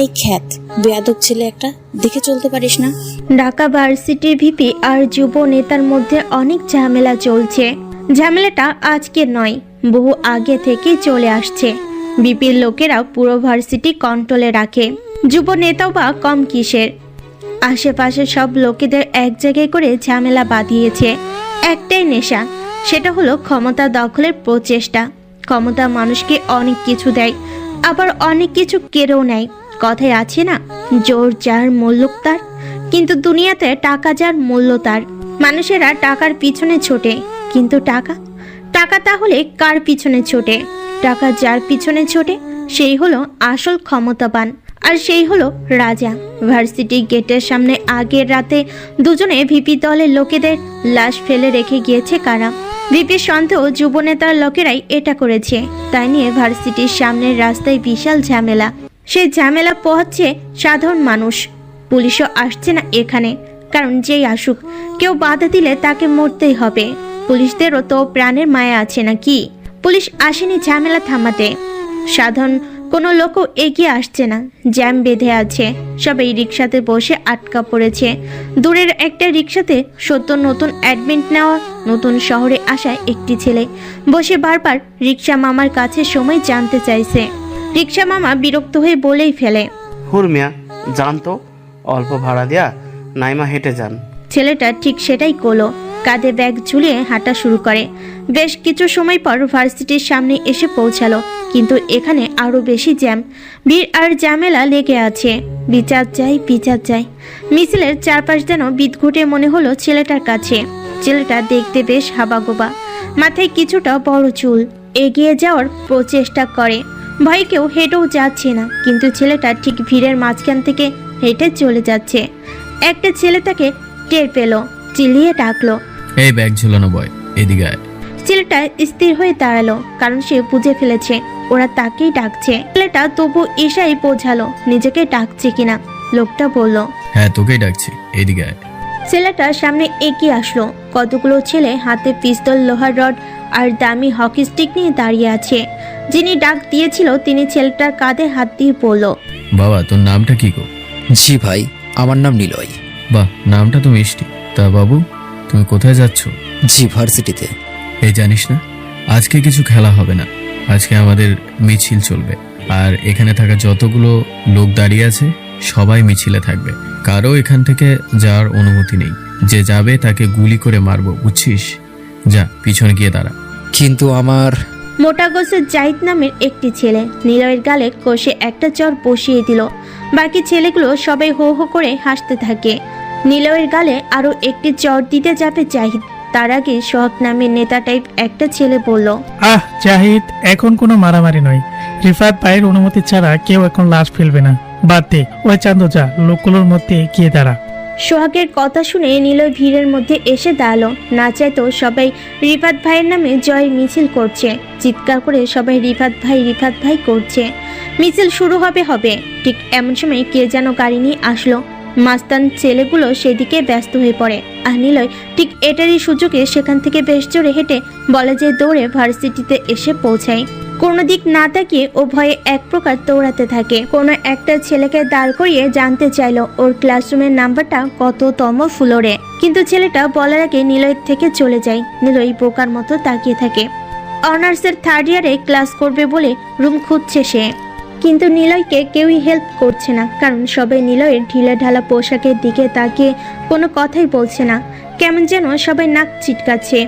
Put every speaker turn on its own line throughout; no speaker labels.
এই খ্যাত বেয়াদব ছেলে একটা, দেখে চলতে পারিস না?
ঢাকা ভার্সিটির ভিপি আর যুব নেতার মধ্যে অনেক ঝামেলা চলছে। ঝামেলাটা আজকে নয়, বহু আগে থেকেই চলে আসছে। ভিপির লোকেরা পুরো ভার্সিটি কন্ট্রোলে রাখে, যুব নেতাও বা কম কিসের। আশেপাশে সব লোকেদের এক জায়গায় করে ঝামেলা বাঁধিয়েছে একটাই নেশা, সেটা হলো ক্ষমতা দখলের প্রচেষ্টা। ক্ষমতা মানুষকে অনেক কিছু দেয়, আবার অনেক কিছু কেড়েও নেয়। কথায় আছে না, জোর যার মূল্য তার। কিন্তু দুনিয়াতে টাকা যার মূল্য তার। মানুষেরা টাকার পিছনে ছোটে, কিন্তু টাকা তাহলে কার পিছনে ছোটে? টাকা যার পিছনে ছোটে সেই হলো আসল ক্ষমতাবান, আর সেই হলো রাজা। ভার্সিটি গেটের সামনে আগের রাতে দুজনে ভিপি দলের লোকেদের লাশ ফেলে রেখে গিয়েছে কারা? ভিপির সন্দেহ যুবনেতার লোকেরাই এটা করেছে। তাই নিয়ে ভার্সিটির সামনের রাস্তায় বিশাল ঝামেলা। সেই ঝামেলা পোহাচ্ছে সাধারণ মানুষ। পুলিশও আসছে না এখানে, কারণ যেই আসুক কেউ বাধা দিলে তাকে মরতেই হবে। পুলিশদেরও তো প্রাণের মায়া আছে নাকি? পুলিশ আসেনি ঝামেলা থামাতে, সাধারণ কোনো লোকও এগিয়ে আসছে না। জ্যাম বেঁধে আছে, সবাই রিক্সাতে বসে আটকা পড়েছে। দূরের একটা রিক্সাতে সদ্য নতুন অ্যাডমিট নেওয়া নতুন শহরে আসা একটি ছেলে বসে বারবার রিক্সা মামার কাছে সময় জানতে চাইছে। রিক্সা মামা বিরক্ত হয়ে বলেই ফেলে,
হুরমিয়া যান তো, অল্প ভাড়া দেয়া নাইমা হেঁটে যান।
ছেলেটা ঠিক সেটাই করলো, কাঁধে ব্যাগ ঝুলিয়ে হাঁটা শুরু করে। বেশ কিছু সময় পর ভার্সিটির সামনে এসে পৌঁছালো, কিন্তু এখানে আরো বেশি জ্যাম, ভিড় আর ঝামেলা লেগে আছে। বিচার চাই। মিছিলের চারপাশ যেন বিদঘুটে মনে হলো ছেলেটার কাছে। ছেলেটা দেখতে বেশ হাবাগোবা, মাথায় কিছুটা বড় চুল। এগিয়ে যাওয়ার প্রচেষ্টা করে, ভয়ে কেউ হেঁটেও যাচ্ছে না, কিন্তু ছেলেটা ঠিক ভিড়ের মাঝখান থেকে হেঁটে চলে যাচ্ছে। একটা ছেলে তাকে টের পেল, চিল্লিয়ে ডাকলো,
এই ব্যাগ ঝুলানো বয়, এদিকে আয়।
ছেলেটা স্থির হয়ে দাঁড়ালো, কারণ সে বুঝে ফেলেছে ওরা তাকেই ডাকছে। ছেলেটা তবু ইশারায় বোঝালো নিজেকে ডাকছে কিনা। লোকটা বলল,
হ্যাঁ তোকেই ডাকছি, এদিকে আয়।
ছেলেটা সামনে এগিয়ে আসলো। কতগুলো ছেলে হাতে পিস্তল, লোহার রড আর দামি হকি স্টিক নিয়ে দাঁড়িয়ে আছে। যিনি ডাক দিয়েছিল তিনি ছেলেটার কাঁধে হাত দিয়ে বলল,
বাবা তোর নামটা কি গো?
জি ভাই, আমার নাম নিলয়।
বাহ, নামটা তো মিষ্টি। তা বাবু তুমি কোথায় যাচ্ছ?
জি ভার্সিটিতে।
এই জানিস না, আজকে কিছু খেলা হবে না, আজকে আমাদের মিছিল চলবে। আর এখানে থাকা যতগুলো লোক দাঁড়িয়ে আছে সবাই মিছিলে থাকবে। কারো এখান থেকে যাওয়ার অনুমতি নেই। যে যাবে তাকে গুলি করে মারবো, বুঝছিস? যা পিছনে গিয়ে দাঁড়া।
কিন্তু আমার
মোটা গোছের জাহিদ নামের একটি ছেলে নিলয়ের গালে কষে একটা চর বসিয়ে দিল। বাকি ছেলেগুলো সবাই হো হো করে হাসতে থাকে। নিলয়ের গালে আরো একটি চর দিতে যাবে জাহিদ, তার আগে সোহাগ নামের নেতা টাইপ একটা ছেলে বলল,
জাহিদ, এখন কোনো মারামারি নয়। রিফাত ভাইয়ের অনুমতি ছাড়া কেউ এখন লাশ ফেলবে না। বাদ দে, ওই চান্দু যা, লোকগুলোর মধ্যে গিয়ে দাঁড়া।
সোহাগের কথা শুনে নিলয় ভিড়ের মধ্যে এসে দাঁড়ালো। না চাইতো সবাই রিফাত ভাইয়ের নামে জয় মিছিল করছে, চিৎকার করে সবাই রিফাত ভাই করছে। মিছিল শুরু হবে। ঠিক এমন সময় কে যেন গাড়ি নিয়ে আসলো। মাস্তান ছেলেগুলো সেদিকে ব্যস্ত হয়ে পড়ে, আর নিলয় ঠিক এটারই সুযোগে সেখান থেকে বেশ জোরে হেঁটে বলে যে দৌড়ে ভার্সিটিতে এসে পৌঁছায়। কোনো দিক না তাকিয়ে ও ভয়ে এক প্রকার দৌড়াতে থাকে। কোনো একটা ছেলেকে দাঁড় করিয়ে জানতে চাইলো ওর ক্লাসরুমের নাম্বারটা কততম ফ্লোরে, কিন্তু ছেলেটা বলার আগে নিলয়ের থেকে চলে যায়। নিলয় বোকার মতো তাকিয়ে থাকে। অনার্সের থার্ড ইয়ারে ক্লাস করবে বলে রুম খুঁজছে সে, কিন্তু নিলয়কে কেউই হেল্প করছে না, কারণ সবাই নিলয়ের ঢিলে ঢালা পোশাকের দিকে তাকিয়ে কোনো কথাই বলছে না। কেমন যেন সবাই নাক ছিটকাচ্ছে।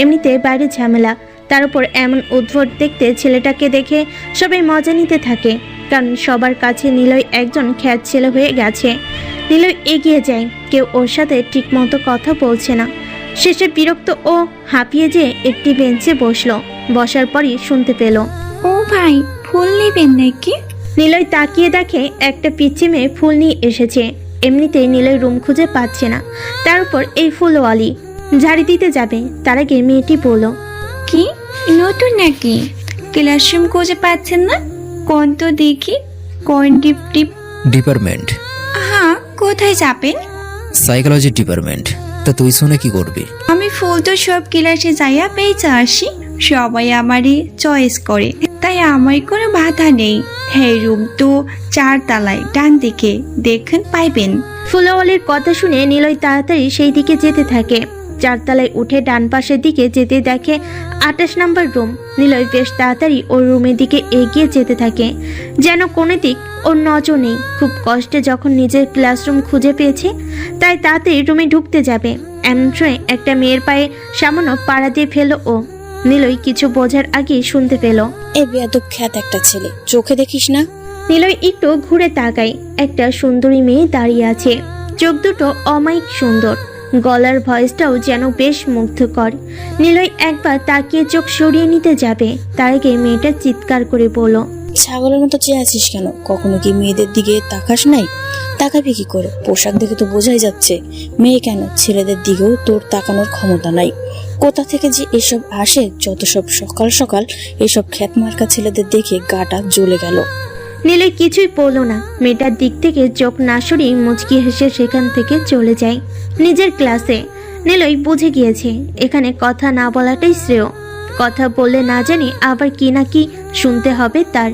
এমনিতে বাইরে ঝামেলা, তার উপর এমন উদ্ভট দেখতে ছেলেটাকে দেখে সবাই মজা নিতে থাকে, কারণ সবার কাছে নিলয় একজন খ্যাত ছেলে হয়ে গেছে। নিলয় এগিয়ে যায়, কেউ ওর সাথে ঠিক মতো কথা বলছে না। শেষে বিরক্ত ও হাঁপিয়ে যেয়ে একটি বেঞ্চে বসলো। বসার পরই শুনতে পেল,
ও ভাই, ফুল নেবেন নাকি?
নিলয় তাকিয়ে দেখে একটা পিচ্চি মেয়ে ফুল নিয়ে এসেছে। এমনিতেই নিলয় রুম খুঁজে পাচ্ছে না, তার উপর এই ফুলওয়ালি ঝাড়ি দিতে যাবে। তার আগে মেয়েটি বলল,
কি নতুন নাকি? ক্লাসরুম খুঁজে পাচ্ছেন না? কোন তো দেখি। কোন
ডিপার্টমেন্ট?
হ্যাঁ, কোথায় যাবেন?
Psychology department. তা তুই শুনে কি করবি?
আমি ফুল তো সব ক্লাসে যাইয়া পেয়েছে আসি, সবাই আমারই চয়েস করে, তাই আমার কোনো বাধা নেই। এই রুম তো 4 তলায় ডান দিকে দেখেন পাইবেন।
ফুলওয়ালির কথা শুনে নিলয় তাড়াতাড়ি সেই দিকে যেতে থাকে। 4 তলায় উঠে ডান পাশের দিকে যেতে দেখে 28 নম্বর রুম। নিলয় বেশ তাড়াতাড়ি ওর রুমের দিকে এগিয়ে যেতে থাকে, যেন কোনো দিক ওর নজর নেই। খুব কষ্টে যখন নিজের ক্লাসরুম খুঁজে পেয়েছে, তাই তাড়াতাড়ি রুমে ঢুকতে যাবে, এমন সময় একটা মেয়ের পায়ে সামান্য পাড়া দিয়ে ফেলো ও। নিলয় কিছু বোঝার আগেই শুনতে পেল।
এ বেয়াদব খ্যাত একটা ছেলে, চোখে দেখিস না?
নিলয় একটু ঘুরে তাকায়। একটা সুন্দরী মেয়ে দাঁড়িয়ে আছে, চোখ দুটো অমায়িক সুন্দর, গলার ভয়েসটাও যেন বেশ মুগ্ধকর। নিলয় একবার তাকিয়ে চোখ সরিয়ে নিতে যাবে, তার আগে মেয়েটা চিৎকার করে বলল,
ছাগলের মতো চেয়ে আছিস কেন? কখনো কি মেয়েদের দিকে তাকাস নাই? তাকাবি কি করে? পোশাক দেখে তো বোঝাই যাচ্ছে মেয়ে। কেন, ছেলেদের দিকেও তোর তাকানোর ক্ষমতা নাই। কোথা থেকে যে এসব আসে, যত সব সকাল সকাল এসব খ্যাতমার্কা ছেলেদের দেখে গাটা জ্বলে গেল।
নিলয় কিছুই বলল না। মেয়েটার দিক থেকে চোখ না সরিয়ে মুচকি হেসে সেখান থেকে চলে যায় নিজের ক্লাসে। নিলয় বুঝে গিয়েছে এখানে কথা না বলাটাই শ্রেয়। কথা বললে না জানি আবার কি না কি শুনতে হবে তার।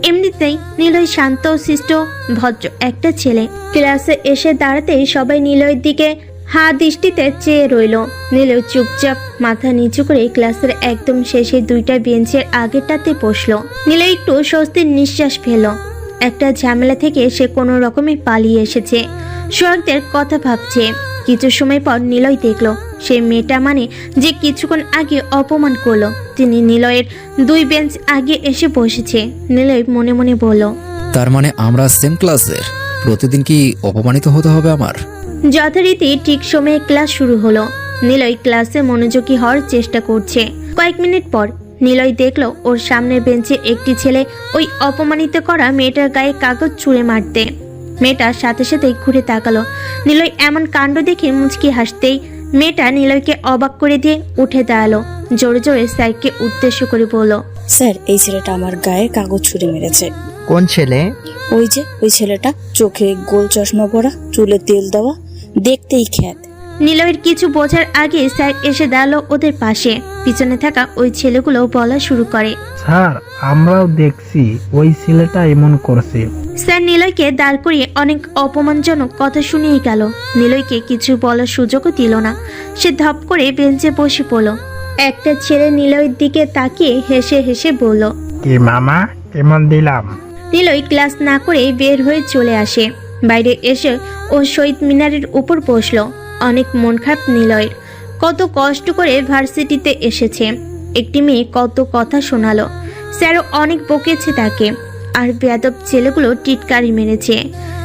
এমনিতেই নিলয় শান্ত শিষ্ট ভদ্র একটা ছেলে। ক্লাসে এসে দাঁড়াতেই সবাই নিলয়ের দিকে হা দৃষ্টিতে চেয়ে রইল। নিলয় চুপচাপ মাথা নিচু করে ক্লাসের একদম শেষে 2টা বেঞ্চের আগেরটাতে বসলো। নিলয় একটু স্বস্তির নিঃশ্বাস ফেল। একটা ঝামেলা থেকে সে কোনো রকমে পালিয়ে এসেছে। সোহাগদের কথা ভাবছে। কিছু সময় পর নিলয় দেখলো সেই মেয়েটা মানে যে কিছুক্ষণ আগে অপমান করলো, তিনি নিলয়ের 2 বেঞ্চ আগে এসে বসেছে। নিলয় মনে মনে বলল,
তার মানে আমরা সেম ক্লাসের? প্রতিদিন কি অপমানিত হতে হবে আমার?
যথারীতি ঠিক সময়ে ক্লাস শুরু হলো। নিলয় ক্লাসে মনোযোগী হওয়ার চেষ্টা করছে। কয়েক মিনিট পর নিলয় দেখলো ওর সামনের বেঞ্চে একটি ছেলে ওই অপমানিত করা মেয়েটার গায়ে কাগজ ছুঁড়ে মারতে। মেয়েটার সাথে সাথেই ঘুরে তাকালো। নিলয় এমন কাণ্ড দেখে মুচকি হাসতেই মেয়েটা নিলয়কে অবাক করে দিয়ে উঠে দাঁড়ালো। জোরে জোরে স্যারকে উদ্দেশ্য করে বলল,
স্যার, এই ছেলেটা আমার গায়ে কাগজ ছুঁড়ে মেরেছে।
কোন ছেলে?
ওই যে ওই ছেলেটা, চোখে গোল চশমা পরা, চুলে তেল দেওয়া, দেখতেই খ্যাত।
নিলয়ের কিছু বোঝার আগে স্যার এসে দাঁড়ালো ওদের পাশে। পিছনে থাকা ওই ছেলেগুলো বলা শুরু করে,
স্যার, আমরাও দেখছি ওই ছেলেটা এমন করছে।
স্যার নিলয়কে দাঁড় করিয়ে অনেক অপমানজনক কথা শুনিয়ে গেল। নিলয়কে কিছু বলার সুযোগও দিল না। সে ধপ করে বেঞ্চে বসে পড়ল। একটা ছেলে নিলয়ের দিকে তাকিয়ে হেসে হেসে বলল,
কি মামা, কেমন দিলাম?
নিলয় ক্লাস না করে বের হয়ে চলে আসে। বাইরে এসে ও শহীদ মিনারের উপর বসলো। অনেক মন খারাপ নিলয়ের। কত কষ্ট করে ভার্সিটিতে এসেছে। একটি মেয়ে কত কথা শোনালো, স্যারও অনেক বকেছে তাকে, আর বেয়াদব ছেলেগুলো টিটকারি মেরেছে।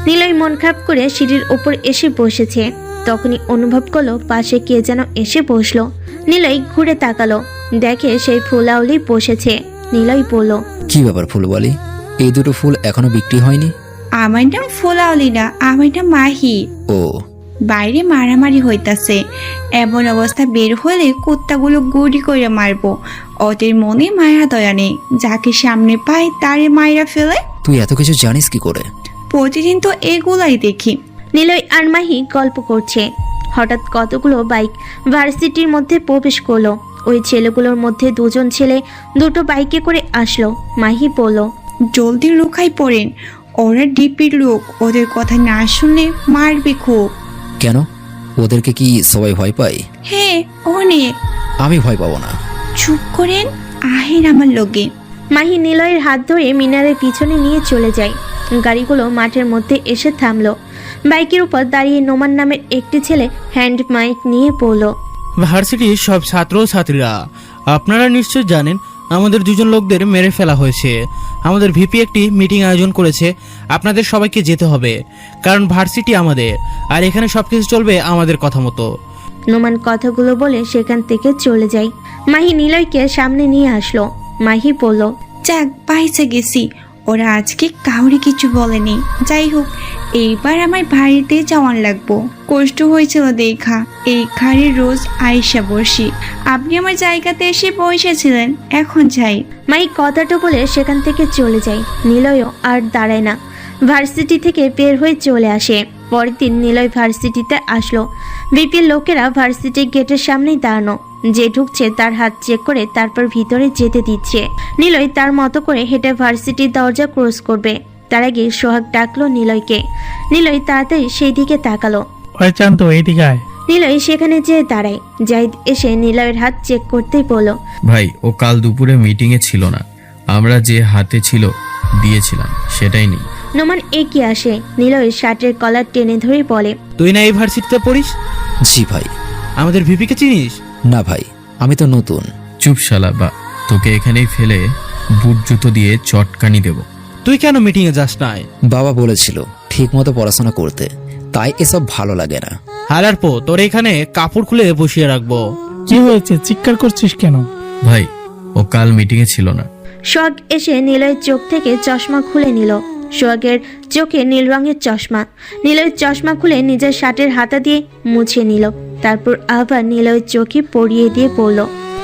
নিলয় মন খারাপ করে সিঁড়ির ওপর এসে বসেছে। তখনই অনুভব করলো পাশে কে যেন এসে বসলো। নিলয় ঘুরে তাকালো, দেখে সেই ফুলাওলি বসেছে। নিলয় বলল,
কি ব্যাপার ফুলওয়ালি, এই দুটো ফুল এখনো বিক্রি হয়নি?
আমার নাম ফুলাওলি না, আমার নাম মাহি।
ও,
বাইরে মারামারি হইতাছে। এমন অবস্থা বের হলে কুত্তাগুলো গুড়ি করে মারবো। ওদের মনে মায়া দয়া নেই, যাকে সামনে পায় তারে মাইরা ফেলে।
তুই এত কিছু জানিস কি করে?
প্রতিদিন তো এগুলাই দেখি।
নিলয় আর মাহি গল্প করছে। হঠাৎ কতগুলো বাইক ভার্সিটির মধ্যে প্রবেশ করলো। ওই ছেলেগুলোর মধ্যে 2জন ছেলে 2টো বাইকে করে আসলো। মাহি বলল,
জলদি লুকাই পড়েন, ওরা ডিপির লোক, ওদের কথা না শুনলে মারবে খুব।
কেন, ওদেরকে কি সবাই ভয় পায়?
হ্যাঁ, অনেক।
আমি ভয় পাবো না।
চুপ করেন, আহেন আমার লগে।
মাহি নিলয়ের হাত ধরে মিনারের পিছনে নিয়ে চলে যায়। গাড়িগুলো মাঠের মধ্যে এসে থামলো। বাইকের উপর দাঁড়িয়ে নোমান নামের একটি ছেলে হ্যান্ড মাইক নিয়ে বলল,
ভার্সিটির সব ছাত্র ও ছাত্রীরা, আপনারা নিশ্চয় জানেন আমাদের 2জন লোকদের মেরে ফেলা হয়েছে। আমাদের ভিপি একটি মিটিং আয়োজন করেছে, আপনাদের সবাইকে যেতে হবে, কারণ ভার্সিটি আমাদের, আর এখানে সবকিছু চলবে আমাদের কথা মতো।
নোমান কথাগুলো বলে সেখান থেকে চলে যায়। মাহি নিলয়কে সামনে নিয়ে আসলো। মাহি বলল,
যাক, পাইছে গেছি। ওরা আজকে কাউরে কিছু বলেনি। যাই হোক, এইবার আমার বাড়িতে যাওয়ান লাগবো। কষ্ট হয়েছিল দেখা। এই ঘরে রোজ আয়েশা বসি। আপনি আমার জায়গাতে এসে বসেছিলেন, এখন যাই।
মাহি কথাটা বলে সেখান থেকে চলে যায়। নিলয়ও আর দাঁড়ায় না, ভার্সিটি থেকে বের হয়ে চলে আসে। পরের দিন নিলয় ভার্সিটিতে আসলো। বিপিএল লোকেরা ভার্সিটির গেটের সামনেই দাঁড়ানো। যে ঢুকছে তার হাত চেক করে তারপর ভিতরে যেতে দিচ্ছে। নিলয় তার মতো করে হেঁটে ভার্সিটির দরজা ক্রস করবে। তার আগে সোহাগ ডাকলো নিলয়কে। নিলয় তাড়াতাড়ি সেই দিকে তাকালো।
ওই চান্দ এইদিকে আয়।
নিলয় সেখানে যেয়ে দাঁড়ায়। জাহিদ এসে নিলয়ের হাত চেক করতেই বলল,
ভাই ও কাল দুপুরে মিটিংয়ে ছিল না, আমরা যে হাতে ছিল দিয়েছিলাম সেটাই নেই।
নোমান এগিয়ে আসে, নিলয়ের শার্টের কলার টেনে ধরে বলে,
তুই না এই ভার্সিটিতে পড়িস?
জি ভাই।
আমাদের ভিপিকে চিনিস?
না ভাই, আমি তো নতুন।
চুপ শালা, বা তোকে এখানেই ফেলে বুট জুতো দিয়ে চটকানি দেব।
তুই কেন মিটিংয়ে যাস না?
বাবা বলেছিল ঠিক মতো পড়াশোনা করতে, তাই এসব ভালো লাগে না।
হালার পো, তোর এখানে কাপড় খুলে বসিয়ে রাখবো।
কি হয়েছে, চিৎকার করছিস কেন?
ভাই ও কাল মিটিংয়ে ছিল না।
সোহাগ এসে নিলয়ের চোখ থেকে চশমা খুলে নিল। সোহাগের চোখে নীল রঙের চশমা। নিলয়ের চশমা খুলে নিজের শার্টের হাতা দিয়ে মুছে নিল, তারপর আবার নিলয়ের চোখে পরিয়ে দিয়ে বলল,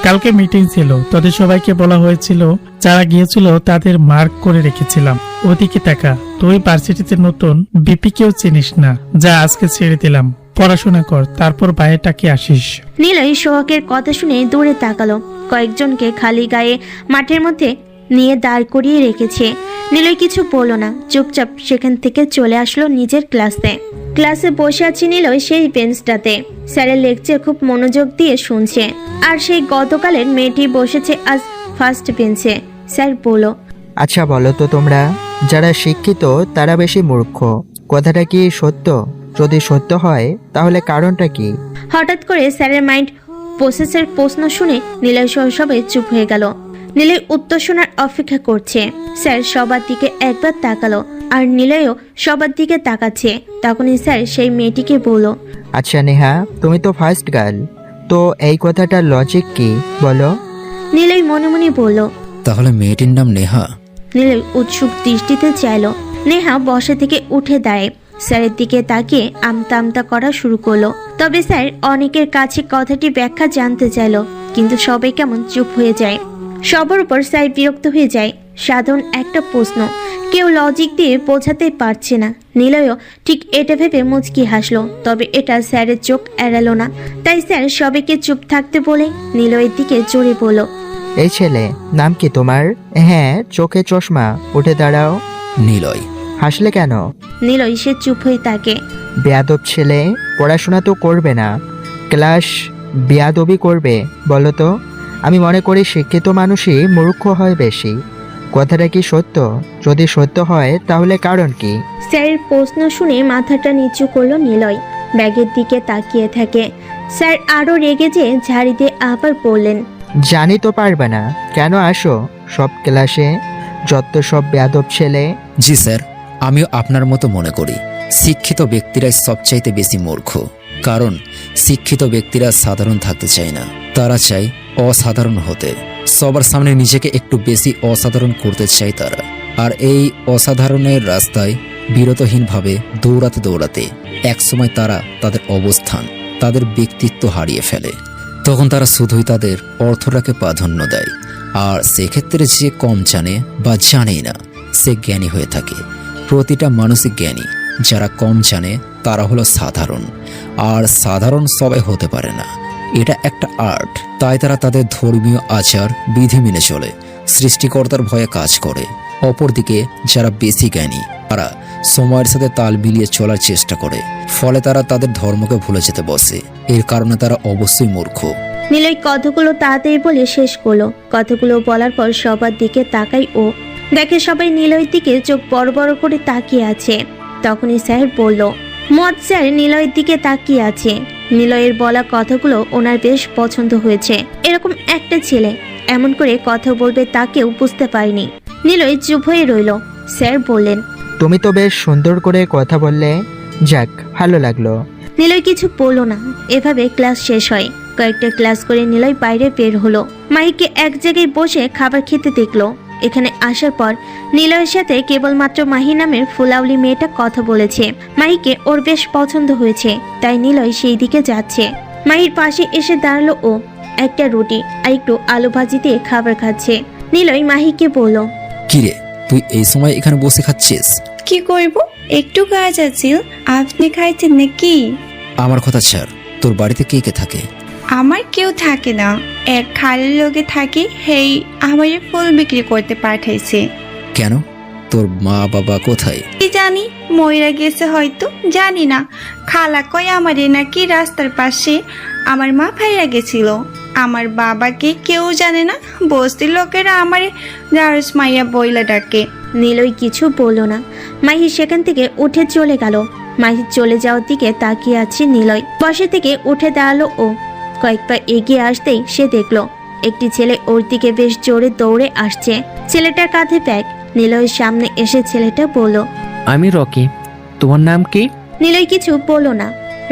কালকে মিটিং ছিল, তোদের সবাইকে বলা হয়েছিল, যারা গিয়েছিল তাদের মার্ক করে রেখেছিলাম। ওদিকে টাকা, তুই ভার্সিটিতে নতুন, বিপি কেউ চিনিস না, যা আজকে ছেড়ে দিলাম, পড়াশোনা কর, তারপর বাইরেটাকে আসিস।
নিলয় সোহাগের কথা শুনে দূরে তাকালো। কয়েকজনকে খালি গায়ে মাঠের মধ্যে নিয়ে দাঁড় করিয়ে রেখেছে। নিলয় কিছু বলল না, চুপচাপ সেখান থেকে চলে আসলো নিজের ক্লাসে বসে আছে নিলয় সেই বেঞ্চটাতে। স্যারের লেকচার খুব মনোযোগ দিয়ে শুনছে। আর সেই গতকালের মেয়েটি বসেছে আজ ফার্স্ট বেঞ্চে। স্যার বলল,
আচ্ছা বলো তো, তোমরা যারা শিক্ষিত তারা বেশি মূর্খ, কথাটা কি সত্য? যদি সত্য হয় তাহলে কারণটা কি?
হঠাৎ করে স্যারের মাইন্ড প্রসেসের প্রশ্ন শুনে নিলয় সহ সবাই চুপ হয়ে গেল। নিলয় উত্তর শোনার অপেক্ষা করছে। স্যার সবার দিকে একবার তাকালো, আর নিলয়ও সবার দিকে তাকাচ্ছে। তখনই স্যার সেই মেয়েটিকে বলল,
আচ্ছা নেহা, তুমি তো ফার্স্ট গার্ল, তো এই কথাটার লজিক কি বলো?
নিলয় মনে মনে বলল।
তাহলে মেয়েটির নাম নেহা?
নিলয় উৎসুক দৃষ্টিতে চাইলো। নেহা বসা থেকে উঠে দাঁড়ায়, স্যারের দিকে তাকিয়ে আমতা আমতা করা শুরু করলো। তবে স্যার অনেকের কাছে কথাটি ব্যাখ্যা জানতে চাইলো, কিন্তু সবাই কেমন চুপ হয়ে যায়। সবার উপর স্যার বিরক্ত হয়ে যায়। সাধারণ একটা প্রশ্ন, কেউ লজিক দিয়ে বোঝাতে পারছে না। নিলয়ও ঠিক এটা ভেবে মুচকি হাসলো, তবে এটা স্যারের চোখ এড়ালো না। তাই স্যার সবাইকে চুপ থাকতে বলে নিলয়ের দিকে জোরে বলল,
এই ছেলে, নাম কি তোমার? হ্যাঁ, চোখে চশমা, উঠে দাঁড়াও।
নিলয়।
হাসলে কেন?
নিলয় সে চুপ হয়ে থাকে।
বেয়াদব ছেলে, পড়াশোনা তো করবে না, ক্লাস বেয়াদবি করবে। বলো তো, আমি মনে করি শিক্ষিত মানুষই মূর্খ হয় বেশি। কথাটা কি সত্য? যদি সত্য হয় তাহলে কারণ কি?
স্যারের প্রশ্ন শুনে মাথাটা নিচু করলো নিলয়, ব্যাগের দিকে তাকিয়ে থাকে। স্যার আরো রেগে যেয়ে ঝাড়ি দিয়ে আবার বললেন,
জানি তো পারবে না, কেন আসো সব ক্লাসে যত সব বেয়াদব ছেলে?
জি স্যার, আমিও আপনার মতো মনে করি শিক্ষিত ব্যক্তিরাই সবচাইতে বেশি মূর্খ। কারণ শিক্ষিত ব্যক্তিরা সাধারণ থাকতে চায় না, তারা চায় অসাধারণ হতে। সবার সামনে নিজেকে একটু বেশি অসাধারণ করতে চায় তারা। আর এই অসাধারণের রাস্তায় বিরতহীনভাবে দৌড়াতে দৌড়াতে একসময় তারা তাদের অবস্থান, তাদের ব্যক্তিত্ব হারিয়ে ফেলে। তখন তারা শুধুই তাদের অর্থটাকে প্রাধান্য দেয়। আর সেক্ষেত্রে যে কম জানে বা জানেই না, সে জ্ঞানী হয়ে থাকে। প্রতিটা মানুষই জ্ঞানী, যারা কম জানে তারা হলো সাধারণ। আর সাধারণ সবাই হতে পারে না, এটা একটা আর্ট। তাই তারা তাদের ধর্মীয় আচার বিধি মেনে চলে, সৃষ্টিকর্তার ভয়ে কাজ করে। অপরদিকে যারা বেশি জ্ঞানী, তারা সময়ের সাথে তাল মিলিয়ে চলার চেষ্টা করে, ফলে তারা তাদের ধর্মকে ভুলে যেতে বসে। এর কারণে তারা অবশ্যই মূর্খ।
নিলয় কথাগুলো তাড়াতাড়ি বলে শেষ করলো। কথাগুলো বলার পর সবার দিকে তাকাই ও দেখে সবাই নিলয়ের দিকে চোখ বড় বড় করে তাকিয়ে আছে। তখনই স্যার বলল, মদ স্যার নিলয়ের দিকে তাকিয়ে আছে। নিলয়ের বলা কথাগুলো ওনার বেশ পছন্দ হয়েছে। এরকম একটা ছেলে এমন করে কথা বলবে তা কেউ বুঝতে পারেনি। নিলয় চুপ হয়ে রইল। স্যার বললেন,
তুমি তো বেশ সুন্দর করে কথা বললে, যাক ভালো লাগলো।
নিলয় কিছু বলল না। এভাবে ক্লাস শেষ হয়। কয়েকটা ক্লাস করে নিলয় বাইরে বের হলো। মাহিকে এক জায়গায় বসে খাবার খেতে দেখলো। এখানে আসার পর নিলয়ের সাথে কেবলমাত্র মাহি নামের ফুলাউলি মেয়েটা কথা বলেছে। মাহিকে ওর বেশ পছন্দ হয়েছে, তাই নিলয় সেই দিকে যাচ্ছে। মাহির পাশে এসে দাঁড়ালো ও একটা রুটি আর একটু আলু ভাজি দিয়ে খাবার খাচ্ছে। নিলয় মাহিকে বলল,
কিরে, তুই এই সময় এখানে বসে খাচ্ছিস?
কি করব, একটু কাজ আছে। আপনি খাইছেন নাকি?
আমার কথা ছাড়, তোর বাড়িতে কে কে থাকে?
আমার কেউ থাকে না, এক খালের লোকে থাকে। হেই আমার ফুল বিক্রি করতে পাঠাইছে।
কেন, তোর মা বাবা কোথায়?
কি জানি, ময়রা গেছে হয়তো, জানি না। খালা কয় আমারে নাকি রাস্তার পাশে আমার মা ফাইরা গেছিল। আমার বাবাকে কেউ জানে না, বস্তির লোকেরা আমারে রারস মাইয়া বইলা ডাকে।
নিলয় কিছু বলল না। মাহি সেখান থেকে উঠে চলে গেল। মাহি চলে যাওয়ার দিকে তাকিয়ে আছে নিলয়। বসে থেকে উঠে দাঁড়ালো ও। কয়েক পা এগিয়ে আসতেই সে দেখলো একটি ছেলে ওর দিকে বেশ জোরে দৌড়ে আসছে। ছেলেটার কাঁধে ব্যাগ। নিলয়ের সামনে এসে ছেলেটা বলল,
আমি রকি, তোমার নাম কি?
নিলয় কিছু বলল না।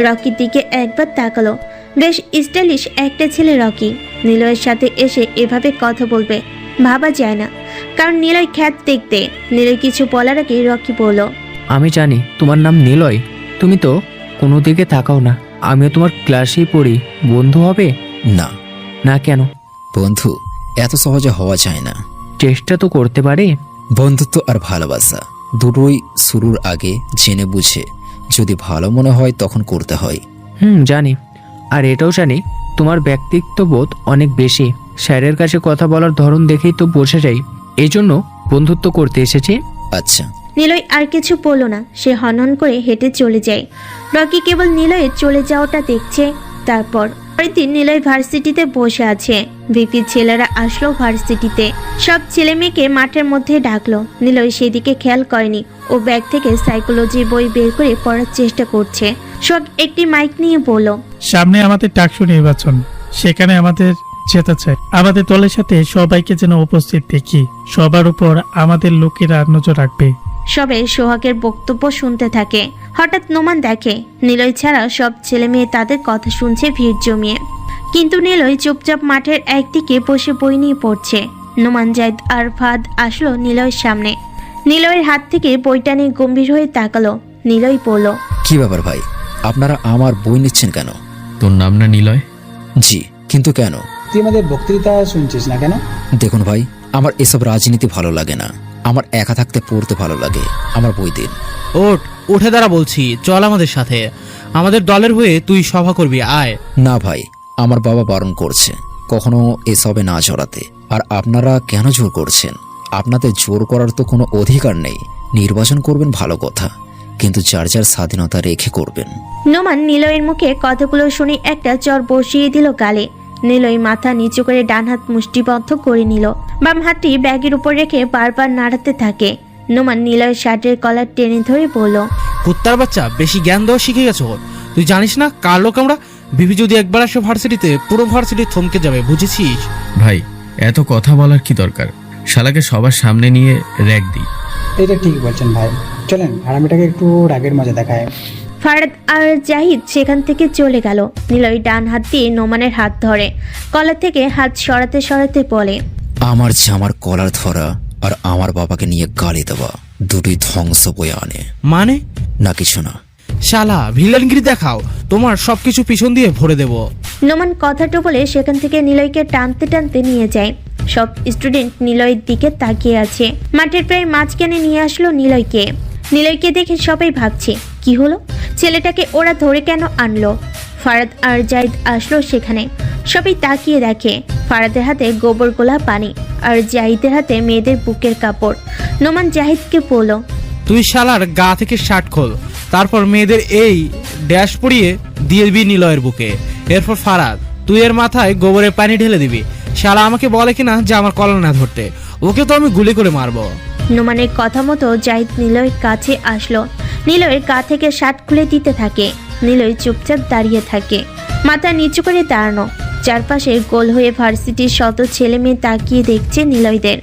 রকির দিকে একবার তাকালো। বেশ স্টাইলিশ একটা ছেলে রকি। নিলয়ের সাথে এসে এভাবে কথা বলবে ভাবা যায় না, কারণ নিলয় খ্যাত দেখতে। নিলয় কিছু বলার আগে রকি বলল,
আমি জানি তোমার নাম নিলয়, তুমি তো কোনো দিকে তাকাও না। আমিও তোমার ক্লাসেই পড়ি, বন্ধু হবে?
না।
না কেন?
বন্ধু এত সহজে হওয়া যায় না।
চেষ্টা তো করতে পারে।
বন্ধুত্ব আর ভালোবাসা দুটোই শুরুর আগে জেনে বুঝে যদি ভালো মনে হয় তখন করতে হয়।
জানি। আর এটাও জানি তোমার ব্যক্তিত্ববোধ অনেক বেশি। স্যারের কাছে কথা বলার ধরন দেখেই তো বোঝা যায়। এই জন্য বন্ধুত্ব করতে এসেছি।
আচ্ছা।
নিলয় আর কিছু বলল না। সে হনহন করে হেঁটে চলে যায়। রকি কেবল নিলয়ের চলে যাওয়াটা দেখছে। তারপর পরের দিন নিলয় ভার্সিটিতে বসে আছে। ভিপির ছেলেরা আসলো ভার্সিটিতে। সব ছেলে মেয়েকে মাঠের মধ্যে ডাকলো। নিলয় সেদিকে খেয়াল করেনি। ও ব্যাগ থেকে সাইকোলজি বই বের করে পড়ার চেষ্টা করছে। শখ একটি মাইক নিয়ে বলল,
সামনে আমাদের টাকসু নির্বাচন, সেখানে আমাদের যেতে চাই। আমাদের দলের সাথে সবাইকে যেন উপস্থিত দেখি। সবার উপর আমাদের লোকেরা নজর রাখবে।
সবে সোহাগের বক্তব্য শুনতে থাকে। হঠাৎ নোমান দেখে নিলয় ছাড়া সব ছেলে মেয়ে তাদের কথা শুনছে ভিড় জমিয়ে। কিন্তু নিলয় চুপচাপ মাঠের একদিকে বসে বই নিয়ে পড়ছে। নোমান, জাহিদ আর ফাদ আসলো নিলয়ের সামনে। নিলয়ের হাত থেকে বইটা নিয়ে গম্ভীর হয়ে তাকালো। নিলয় বলল,
কি ব্যাপার ভাই, আপনারা আমার বই নিচ্ছেন কেন?
তোর নাম না নিলয়?
জি, কিন্তু কেন?
তুই আমাদের বক্তৃতা শুনছিস না কেন?
দেখুন ভাই, আমার এসব রাজনীতি ভালো লাগে না। আমার একা থাকতে পড়তে ভালো লাগে। আমার বই দিন।
উঠে দাঁড়া বলছি, চল আমাদের সাথে। আমাদের দলের হয়ে তুই সভা করবি, আয়।
না ভাই, আমার বাবা বারণ করছে কখনো এসবে না জড়াতে। আর আপনারা কেন জোর করছেন? আপনাদের জোর করার তো কোনো অধিকার নেই। নির্বাচন করবেন ভালো কথা, কিন্তু যার যার স্বাধীনতা রেখে করবেন।
নোমান নিলয়ের মুখে কথাগুলো শুনে একটা চর বসিয়ে দিল গালে। নিলয় মাথা নিচু করে ডান হাত মুষ্টিবদ্ধ করে নিল। বাম হাতটি ব্যাগের উপর রেখে বারবার নাড়াতে থাকে। নোমান নিলয়ের শার্টের কলার টেনে ধরে বলল,
কুত্তার বাচ্চা, বেশি জ্ঞান দেওয়া শিখে গেছো। তুই জানিস না কার লোক আমরা? বিবি যদি একবার আসে ভার্সিটিতে, পুরো ভার্সিটি থমকে যাবে, বুঝেছিস?
ভাই এত কথা বলার কি দরকার? শালাকে সবার সামনে নিয়ে র্যাক দিই।
এটা ঠিক বলছেন ভাই, চলেন হারামিটাকে একটু রাগের মজা দেখায়।
ফারাদ আর জাহিদ সেখান থেকে চলে গেল। নিলয় ডান হাত দিয়ে নোমানের হাত ধরে কলার থেকে হাত সরাতে সরাতে বলে,
আমার জামার কলার ধরা আর আমার বাবাকে নিয়ে গালি দেওয়া দুটোই ধ্বংস বয়ে আনে।
মানে?
না কিছু না।
শালা ভিলেনগিরি দেখাও, তোমার সবকিছু পিছন দিয়ে ভরে দেব।
নোমান কথাটা বলে সেখান থেকে নিলয়কে টানতে টানতে নিয়ে যায়। সব স্টুডেন্ট নিলয়ের দিকে তাকিয়ে আছে। মাঠের প্রায় মাঝখানে নিয়ে আসলো নিলয়কে। নিলয়কে দেখে সবাই ভাবছে কি হলো, ছেলেটাকে ওরা ধরে কেন আনলো। ফারাদ আর জাহিদ আসলো সেখানে। সবাই তাকিয়ে দেখে ফারাদের হাতে গোবর গোলা পানি আর জাহিদের হাতে মেয়েদের বুকের কাপড়। নোমান জাহিদকে বলল,
তুই শালার গা থেকে শার্ট খোল, তারপর মেয়েদের এই ড্যাশ পরিয়ে দিয়ে দিবি নিলয়ের বুকে। এরপর ফারাদ, তুই এর মাথায় গোবরের পানি ঢেলে দিবি। শালা আমাকে বলে কিনা যে আমার কলার না ধরতে, ওকে তো আমি গুলি করে মারবো।
নোমানের কথা মতো জাহিদ নিলয়ের কাছে আসলো। নিলয়ের গা থেকে শার্ট খুলে দিতে থাকে। নিলয় চুপচাপ দাঁড়িয়ে থাকে, মাথা নিচু করে দাঁড়ানো। চারপাশে গোল হয়ে ভার্সিটির শত ছেলে মেয়ে তাকিয়ে দেখছে নিলয়দের।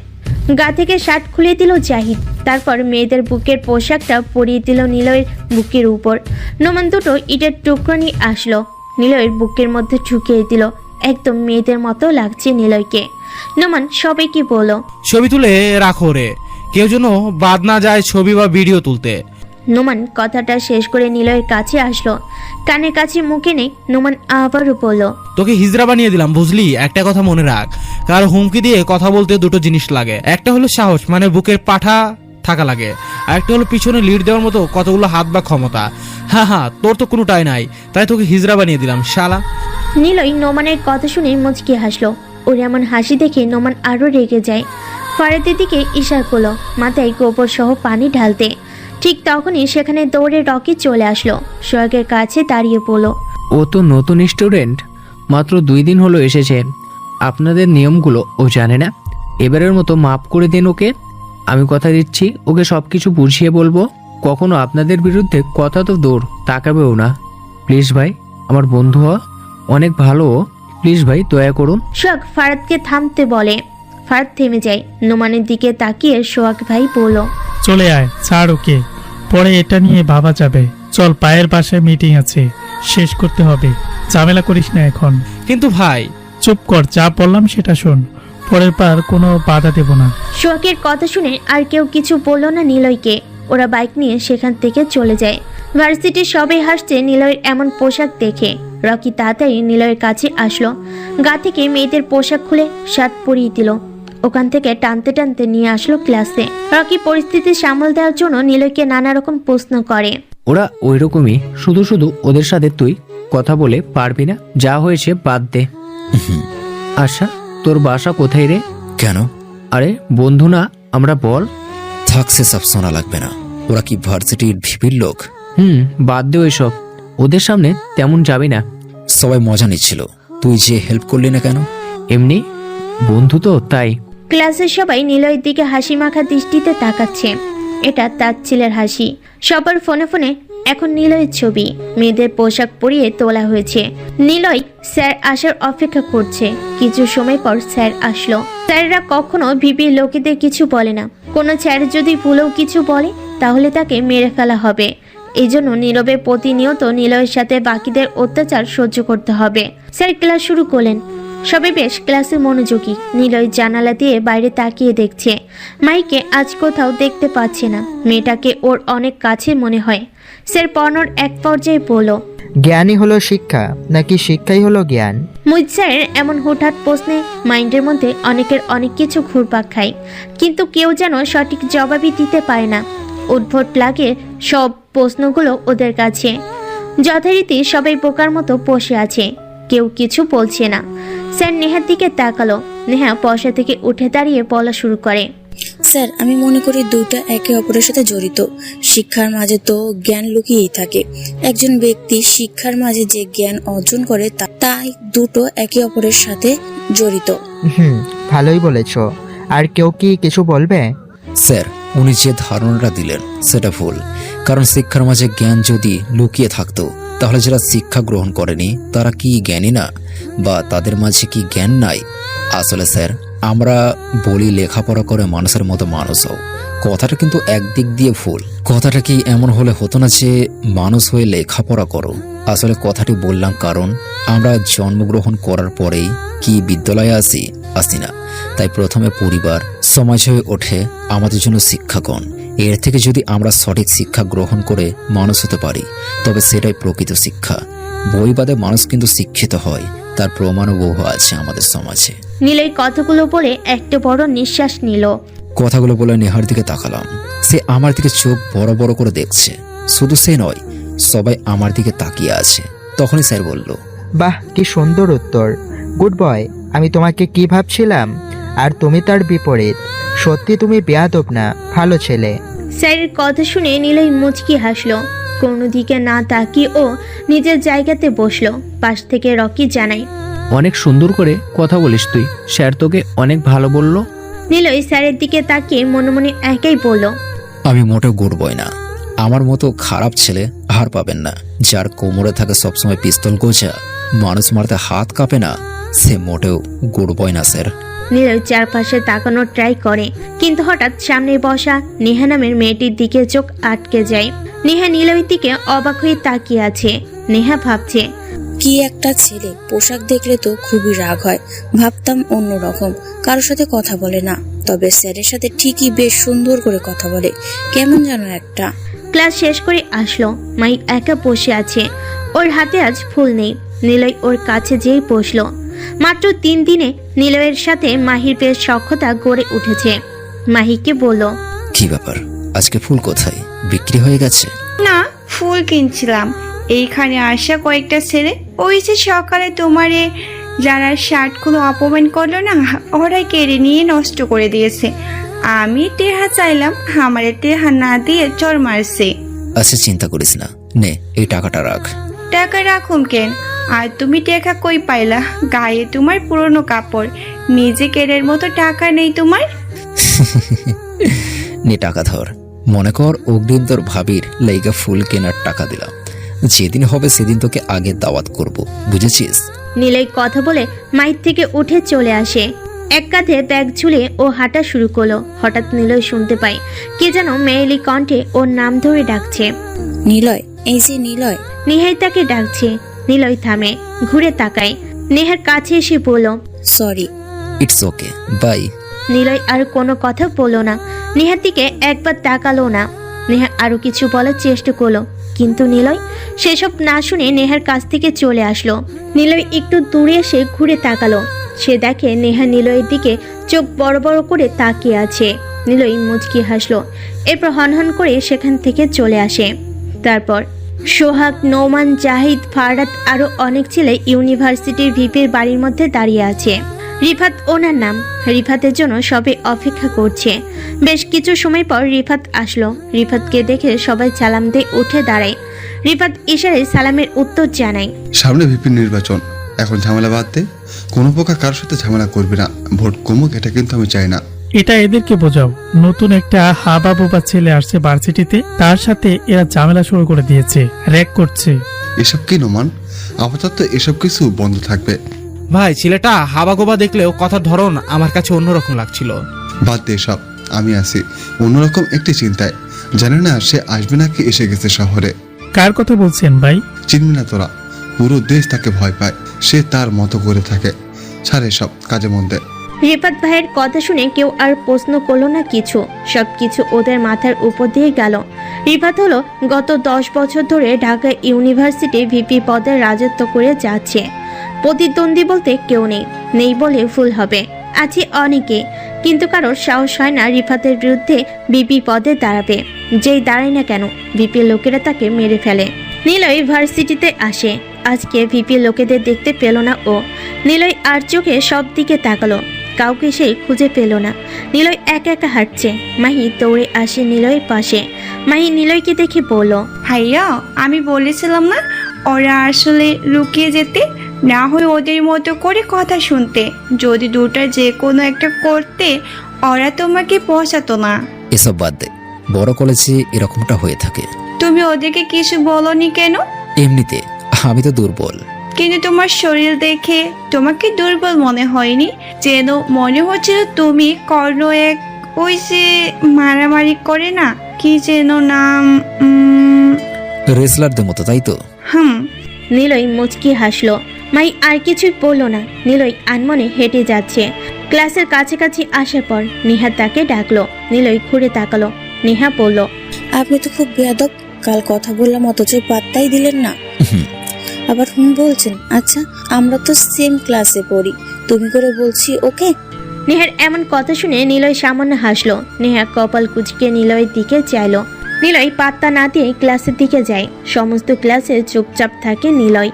গা থেকে শার্ট খুলে দিল জাহিদ, তারপর মেয়েদের বুকের পোশাকটা পরিয়ে দিল নিলয়ের বুকের উপর। নোমান দুটো ইটের টুকরো নিয়ে আসলো, নিলয়ের বুকের মধ্যে ঢুকিয়ে দিল। একদম মেয়েদের মতো লাগছে নিলয়কে। নোমান সবাইকে বলল,
ছবি তুলে রাখো রে, কেউ যেন বাদ না যায় ছবি বা ভিডিও তুলতে।
নোমান কথাটা শেষ করে নিলয়ের কাছে আসলো। কানের কাছে মুখে নেই। নোমান আবারও বলল,
তোকে হিজড়া বানিয়ে দিলাম, বুঝলি? একটা কথা মনে রাখ, কারো হুমকি দিয়ে কথা বলতে দুটো জিনিস লাগে। একটা হলো সাহস, মানে বুকের পাঠা থাকা লাগে, আর একটা হলো পিছনে লিড দেওয়ার মতো কতগুলো হাত বা ক্ষমতা। হ্যাঁ, তোর তো কোনোটাই নাই, তাই তোকে হিজড়া বানিয়ে দিলাম শালা।
নিলয় নোমানের কথা শুনে মুচকি হাসলো। ওর এমন হাসি দেখে নোমান আরো রেগে যায়। ফারাদের দিকে ইশারা করলো মাথায় গোবর সহ পানি ঢালতে। ঠিক তখনই সেখানে দৌড়ে রকি চলে আসলো, সোহাগের কাছে দাঁড়িয়ে পড়লো।
ও তো নতুন স্টুডেন্ট, মাত্র 2 দিন হলো এসেছে। আপনাদের নিয়মগুলো ও জানে না। এবারের মতো মাফ করে দিন ওকে। আমি কথা দিচ্ছি ওকে সব কিছু বুঝিয়ে বলবো। কখনো আপনাদের বিরুদ্ধে কথা তো দূর তাকাবেও না। প্লিজ ভাই, আমার বন্ধু হ, অনেক ভালো ও। প্লিজ ভাই দয়া করুন।
সোহাগ ফারাদকে থামতে বলে। ফারাদ থেমে যায়। নোমানের দিকে তাকিয়ে সোহাগ ভাই বলল,
চলে আয়, ছাড় ওকে, পরে এটা নিয়ে ভাবা যাবে। চল, পায়ের বাসায় মিটিং আছে, শেষ করতে হবে। ঝামেলা করিস না এখন।
কিন্তু ভাই,
চুপ কর, যা বললাম সেটা শোন, পরের বার কোনো বাধা দেব না।
সোহাগের কথা শুনে আর কেউ কিছু বলল না নিলয়কে। ওরা বাইক নিয়ে সেখান থেকে চলে যায়। ভার্সিটির সবাই হাসছে নিলয়ের এমন পোশাক দেখে। রকি তাড়াতাড়ি নিলয়ের কাছে আসলো, গা থেকে মেয়েদের পোশাক খুলে শার্ট পরিয়ে দিল। ওখান থেকে টানতে টানতে নিয়ে আসলো ক্লাসে। রকি পরিস্থিতি সামাল দেওয়ার জন্য নিলয়কে নানা রকম প্রশ্ন করে।
ওরা ওই রকমই, শুধু শুধু ওদের সাথে তুই কথা বলে পারবি না। যা হয়েছে বাদ দে। আচ্ছা, তোর বাসা কোথায় রে?
কেন?
আরে বন্ধু না আমরা, বল।
থাকছে, সব শোনা লাগবে না। ওরা কি ভার্সিটির ভিপির লোক?
বাদ দে ওইসব, ওদের সামনে তেমন যাবি না।
সবাই মজা নিচ্ছিল, তুই যে হেল্প করলি না কেন?
এমনি বন্ধু তো, তাই।
ক্লাসের সবাই নিলয়ের দিকে হাসি মাখা দৃষ্টিতে তাকাচ্ছে। এটা তার ছেলের হাসি। সবার ফোনে ফোনে এখন নিলয়ের ছবি। মেয়েদের পোশাক পরিয়ে তোলা হয়েছে। নিলয় স্যার আসার অপেক্ষা করছে। কিছু সময় পর স্যার আসলো। স্যাররা কখনো ভিপি লোকেদের কিছু বলে না। কোনো স্যার যদি ভুলেও কিছু বলে তাহলে তাকে মেরে ফেলা হবে। এই জন্য নীরবে প্রতিনিয়ত নিলয়ের সাথে বাকিদের অত্যাচার সহ্য করতে হবে। স্যার ক্লাস শুরু করলেন। সবাই বেশ ক্লাসে মনোযোগী। নিলয় জানালা দিয়ে বাইরে তাকিয়ে দেখছে। মাইকে আজ কোথাও দেখতে পাচ্ছে না। মেয়েটাকে ওর অনেক কাছে মনে হয়। স্যার পড়ানোর এক পর্যায়ে বলল,
জ্ঞানই হলো শিক্ষা নাকি শিক্ষাই হলো জ্ঞান?
মুইজ স্যারের এমন হঠাৎ প্রশ্নে মাইন্ডের মধ্যে অনেকের অনেক কিছু ঘুরপাক খায়, কিন্তু কেউ যেন সঠিক জবাবই দিতে পারে না। উদ্ভট লাগে সব প্রশ্নগুলো ওদের কাছে। যথারীতি সবাই বোকার মতো বসে আছে, কেউ কিছু বলছে না। স্যার নেহার দিকে তাকালো। নেহা বসা থেকে উঠে দাঁড়িয়ে বলা শুরু করে,
স্যার, আমি মনে করি দুটো একে অপরের সাথে জড়িত। শিক্ষার মাঝে তো জ্ঞান লুকিয়েই থাকে। একজন ব্যক্তি শিক্ষার মাঝে যে জ্ঞান অর্জন করে তাই দুটো একে অপরের সাথে জড়িত।
ভালোই বলেছ। আর কেউ কি কিছু বলবে?
স্যার, উনি যে ধারণাটা দিলেন সেটা ভুল। কারণ শিক্ষার মাঝে জ্ঞান যদি লুকিয়ে থাকতো তাহলে যারা শিক্ষা গ্রহণ করেনি তারা কি জ্ঞানী না, বা তাদের মাঝে কি জ্ঞান নাই? আসলে স্যার, আমরা বলি লেখাপড়া করে মানুষের মতো মানুষ হও, কথাটা কিন্তু একদিক দিয়ে ভুল। কথাটা কি এমন হলে হতো না যে মানুষ হয়ে লেখাপড়া করো? আসলে কথাটি বললাম কারণ আমরা জন্মগ্রহণ করার পরেই কি বিদ্যালয়ে আসি না। তাই প্রথমে পরিবার সমাজ হয়ে ওঠে আমাদের জন্য শিক্ষাগণ। এর থেকে যদি আমরা সঠিক শিক্ষা গ্রহণ করে মানুষ হতে পারি তবে সেটাই প্রকৃত শিক্ষা। বই বাদে মানুষ কিন্তু শিক্ষিত হয়, তার প্রমাণও বহু আছে আমাদের সমাজে।
নিলয় কথাগুলো বলে একটা বড় নিঃশ্বাস নিল।
কথাগুলো বলে নেহার দিকে তাকালাম। সে আমার দিকে চোখ বড় বড় করে দেখছে। শুধু সে নয়, সবাই আমার দিকে তাকিয়ে আছে। তখনই স্যার বলল,
বাহ, কি সুন্দর উত্তর, গুড বয়। আমি তোমাকে কি ভাবছিলাম, আর তুমি তার বিপরীত। সত্যি তুমি বেয়াদব না, ভালো ছেলে।
স্যারের কথা শুনে নিলয় মুচকি হাসলো। কোনো দিকে না তাকিয়ে ও নিজের জায়গাতে বসলো। পাশ থেকে রকি জানায়,
অনেক সুন্দর করে কথা বলিস তুই, স্যার তোকে অনেক ভালো বললো।
নিলয় স্যারের দিকে তাকিয়ে মনে মনে একাই বলল,
আমি মোটেও গুড বয় না। আমার মতো খারাপ ছেলে আর পাবেন না। যার কোমরে থাকে সবসময় পিস্তল গোছা, মানুষ মারতে হাত কাঁপে না, সে মোটেও গুড বয় না স্যার।
নিলয় চারপাশে তাকানোর ট্রাই করে, কিন্তু হঠাৎ সামনে বসা নেহা নামের মেয়েটির দিকে চোখ আটকে যায়। নেহা নিলয়ের দিকে অবাক হয়ে তাকিয়ে আছে। নেহা ভাবছে,
কি একটা ছেলে, পোশাক দেখলে তো খুবই রাগ হয়। ভাবতাম অন্যরকম, কারোর সাথে কথা বলে না, তবে স্যারের সাথে ঠিকই বেশ সুন্দর করে কথা বলে, কেমন যেন একটা।
ক্লাস শেষ করে আসলো। মাই একা বসে আছে, ওর হাতে আজ ফুল নেই। নিলয় ওর কাছে যেই বসলো। মাত্র 3 দিনে নিলয়ের সাথে মাহির বেশ সখ্যতা গড়ে উঠেছে। মাহিকে বলল,
কি ব্যাপার, আজকে ফুল কোথায়, বিক্রি হয়ে গেছে?
না, ফুল কিনছিলাম। এইখানে আসা কয়েকটা ছেলে ওই যে সকালে তোমারে যারা শার্টগুলো অপমান করলো না, ওরাই কেড়ে নিয়ে নষ্ট করে দিয়েছে। আমি টেহা চাইলাম, আমার টেহা না দিয়ে চর মারছে।
আচ্ছা চিন্তা করিস না, নে এই টাকাটা রাখ।
টাকা রাখুম কেন? আর তুমি টাকা কই পাইলা? গায়ে তোমার পুরনো কাপড়, নিজে কেড়ের মতো টাকা নেই তোমার।
নে টাকা ধর। মনে কর অগ্রিম তোর ভাবির লাইগা ফুল কেনার টাকা দিলাম। যেদিন হবে সেদিন তোকে আগে দাওয়াত করব, বুঝেছিস?
নিলয় কথা বলে মাইক থেকে উঠে চলে আসে। এক কাঁধে ব্যাগ ঝুলিয়ে ও হাঁটা শুরু করলো। হঠাৎ নিলয় শুনতে পায় কে যেন মেয়েলি কণ্ঠে ওর নাম ধরে ডাকছে।
নিলয়, এই যে নিলয়।
নেহাই তাকে ডাকছে। নিলয় থামে, ঘুরে তাকায়। নেহার কাছে এসে বলল,
sorry.
It's okay, bye.
Niloy আর কোনো কথা বলল না, নেহার দিকে একবার তাকালো না। নেহা আরো কিছু বলার চেষ্টা করলো, কিন্তু নিলয় সেসব না শুনে নেহার কাছ থেকে চলে আসলো। নিলয় একটু দূরে এসে ঘুরে তাকালো। সে দেখে নেহা নিলয়ের দিকে চোখ বড় বড় করে তাকিয়ে আছে। নিলয় মুচকি হাসলো, এরপর হনহন করে সেখান থেকে চলে আসে। তারপর সোহাগ, নোমান, জাহিদ, ফারাদ আরো অনেক ছেলে ইউনিভার্সিটির ভিপির বাড়ির মধ্যে দাঁড়িয়ে আছে। রিফাত ওনার নাম। রিফাতের জন্য সবাই অপেক্ষা করছে। বেশ কিছু সময় পর রিফাত আসলো। রিফাতকে দেখে সবাই সালাম দিয়ে উঠে দাঁড়ায়। রিফাত ইশারায় সালামের উত্তর জানায়।
সামনে ভিপি নির্বাচন, এখন ঝামেলা বাদ দে। কোনো প্রকার কারোর সাথে ঝামেলা করবি না। ভোট কমুক, এটা কিন্তু আমি চাই না।
এটা এদেরকে বোঝাও, নতুন একটা হাবা বোবা ছেলে আসছে ভার্সিটিতে, তার সাথে এরা ঝামেলা শুরু করে দিয়েছে, র্যাক করছে।
এসব কি নোমান? আপাতত এসব কিছু বন্ধ থাকবে।
ভাই, ছেলেটা হাবাগোবা দেখলেও কথার ধরন আমার কাছে অন্যরকম লাগছিল।
বাদ দে সব, আমি আছি অন্যরকম একটি চিন্তায়। জানি না সে আসবে নাকি এসে গেছে শহরে।
কার কথা বলছেন ভাই?
চিনবি না তোরা, পুরো দেশ তাকে ভয় পায়। সে তার মতো করে থাকে। ছাড়ে সব, কাজে মন দে।
রিফাত ভাইয়ের কথা শুনে কেউ আর প্রশ্ন করলো না কিছু। সবকিছু ওদের মাথার উপর দিয়ে গেল। রিফাত হলো গত 10 বছর ধরে ঢাকা ইউনিভার্সিটি ভিপি পদে রাজত্ব করে যাচ্ছে। প্রতিদ্বন্দ্বী বলতে কেউ নেই, নেই বলে ভুল হবে। আছে অনেকে, কিন্তু কারোর সাহস হয় না রিফাতের বিরুদ্ধে ভিপি পদে দাঁড়াবে। যেই দাঁড়ায় না কেন, ভিপি লোকেরা তাকে মেরে ফেলে। নিলয় ভার্সিটিতে আসে। আজকে ভিপি লোকেদের দেখতে পেল না ও। নিলয় আর চোখে সব দিকে তাকালো, কাউকে সে খুঁজে পেল না। নিলয় একা একা হাঁটছে। মাহি দৌড়ে আসে নিলয়ের পাশে। মাহি নিলয়কে দেখে বলল,
ভাইয়া, আমি বলেছিলাম না ওরা আসলে লুকিয়ে যেতে, না হয় ওদের মতো করে কথা শুনতে। যদি দুটা যে কোনো একটা করতে, ওরা তোমাকে পৌঁছাতো না।
এসব বাদ দে, বড় কলেজে এরকমটা হয়ে থাকে।
তুমি ওদেরকে কিছু বলনি কেন?
এমনিতে আমি তো দুর্বল।
কিন্তু তোমার শরীর দেখে তোমাকে দুর্বল মনে হয়নি, যেন মনে হচ্ছিল তুমি কর্ণ এক ওই যে মারামারি করে না, কি যেন নাম,
রেসলারদের মতো, তাই তো?
নিলয় মুচকি হাসলো। মাই আর কিছুই বলল না। নিলয় আনমনে হেঁটে যাচ্ছে। ক্লাসের কাছাকাছি আসার পর নেহা তাকে ডাকলো। নিলয় ঘুরে তাকালো। নেহা বলল,
আপনি তো খুব বেয়াদব, কাল কথা বললাম অথচ পাত্তাই দিলেন না। আবার বলছেন। আচ্ছা, আমরা তো সেম ক্লাসে পড়ি, তুমি করে বলছি ওকে।
নেহার এমন কথা শুনে নিলয় সামান্য হাসলো। নেহা কপাল কুঁচকে নিলয়ের দিকে চাইলো। নিলয় পাত্তা না দিয়ে ক্লাসের দিকে যায়। সমস্ত ক্লাসে চুপচাপ থাকে নিলয়।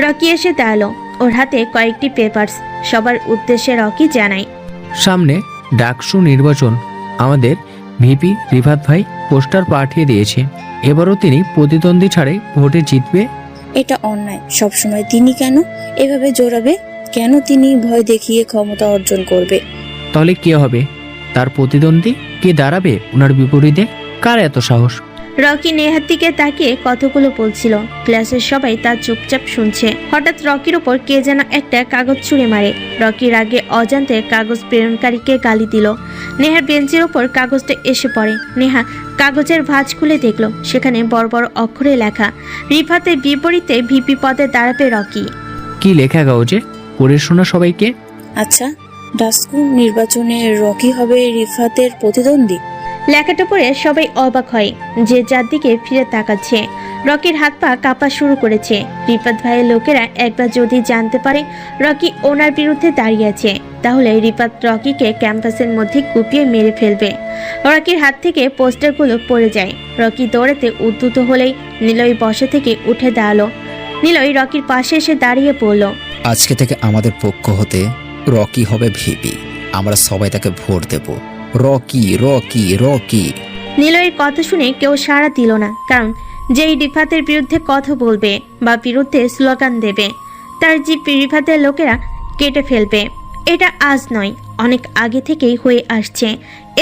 রকি এসে দাঁড়ালো। ওর হাতে কয়েকটি পেপারস। সবার উদ্দেশ্যে রকি জানায়,
সামনে ডাকসু নির্বাচন, আমাদের ভিপি রিফাত ভাই পোস্টার পাঠিয়ে দিয়েছে। এবারও তিনি প্রতিদ্বন্দ্বী ছাড়াই ভোটে জিতবে।
এটা অন্যায়। সবসময় তিনি কেন এভাবে জোরাবে? কেন তিনি ভয় দেখিয়ে ক্ষমতা অর্জন করবে?
তাহলে কি হবে? তার প্রতিদ্বন্দ্বী কে দাঁড়াবে ওনার বিপরীতে? কার এত সাহস?
রকি নেহার দিকে তাকিয়ে কতগুলো বলছিল। ক্লাসের সবাই তার চুপচাপ শুনছে। হঠাৎ রকির উপর কে যেন একটা কাগজ ছুঁড়ে মারে। রকির আগে অজান্তে কাগজ প্রেরণকারীকে গালি দিল। নেহার বেঞ্চের ওপর কাগজটা এসে পড়ে। নেহা কাগজের ভাঁজ খুলে দেখলো, সেখানে বড় বড় অক্ষরে লেখা, রিফাতের বিপরীতে ভিপি পদে দাঁড়াবে রকি।
কি লেখা কাগজে? পড়ে শোনা সবাইকে।
আচ্ছা, ডাস্কু নির্বাচনে রকি হবে রিফাতের প্রতিদ্বন্দ্বী?
লেখাটা পড়ে সবাই অবাক হয়, যে যার দিকে ফিরে তাকাচ্ছে। রকির হাত পা কাঁপা শুরু করেছে। রিফাত ভাইয়ের লোকেরা একবার যদি জানতে পারে রকি ওনার বিরুদ্ধে দাঁড়িয়ে আছে, তাহলে রিফাত রকিকে ক্যাম্পাসের মধ্যে কুপিয়ে মেরে ফেলবে। রকির হাত থেকে পোস্টারগুলো পড়ে যায়। রকি দৌড়াতে উদ্যত হলেই নিলয় বসে থেকে উঠে দাঁড়ালো। নিলয় রকির পাশে এসে দাঁড়িয়ে পড়ল।
আজকে থেকে আমাদের পক্ষ হতে রকি হবে ভিপি। আমরা সবাই তাকে ভোট দেব। Rocky Rocky Rocky.
নিলয়ের কথা শুনে কেউ সাড়া দিল না, কারণ যেই রিফাতের বিরুদ্ধে কথা বলবে বা বিরুদ্ধে স্লোগান দেবে তার জিপ রিফাতের লোকেরা কেটে ফেলবে। এটা আজ নয়, অনেক আগে থেকেই হয়ে আসছে।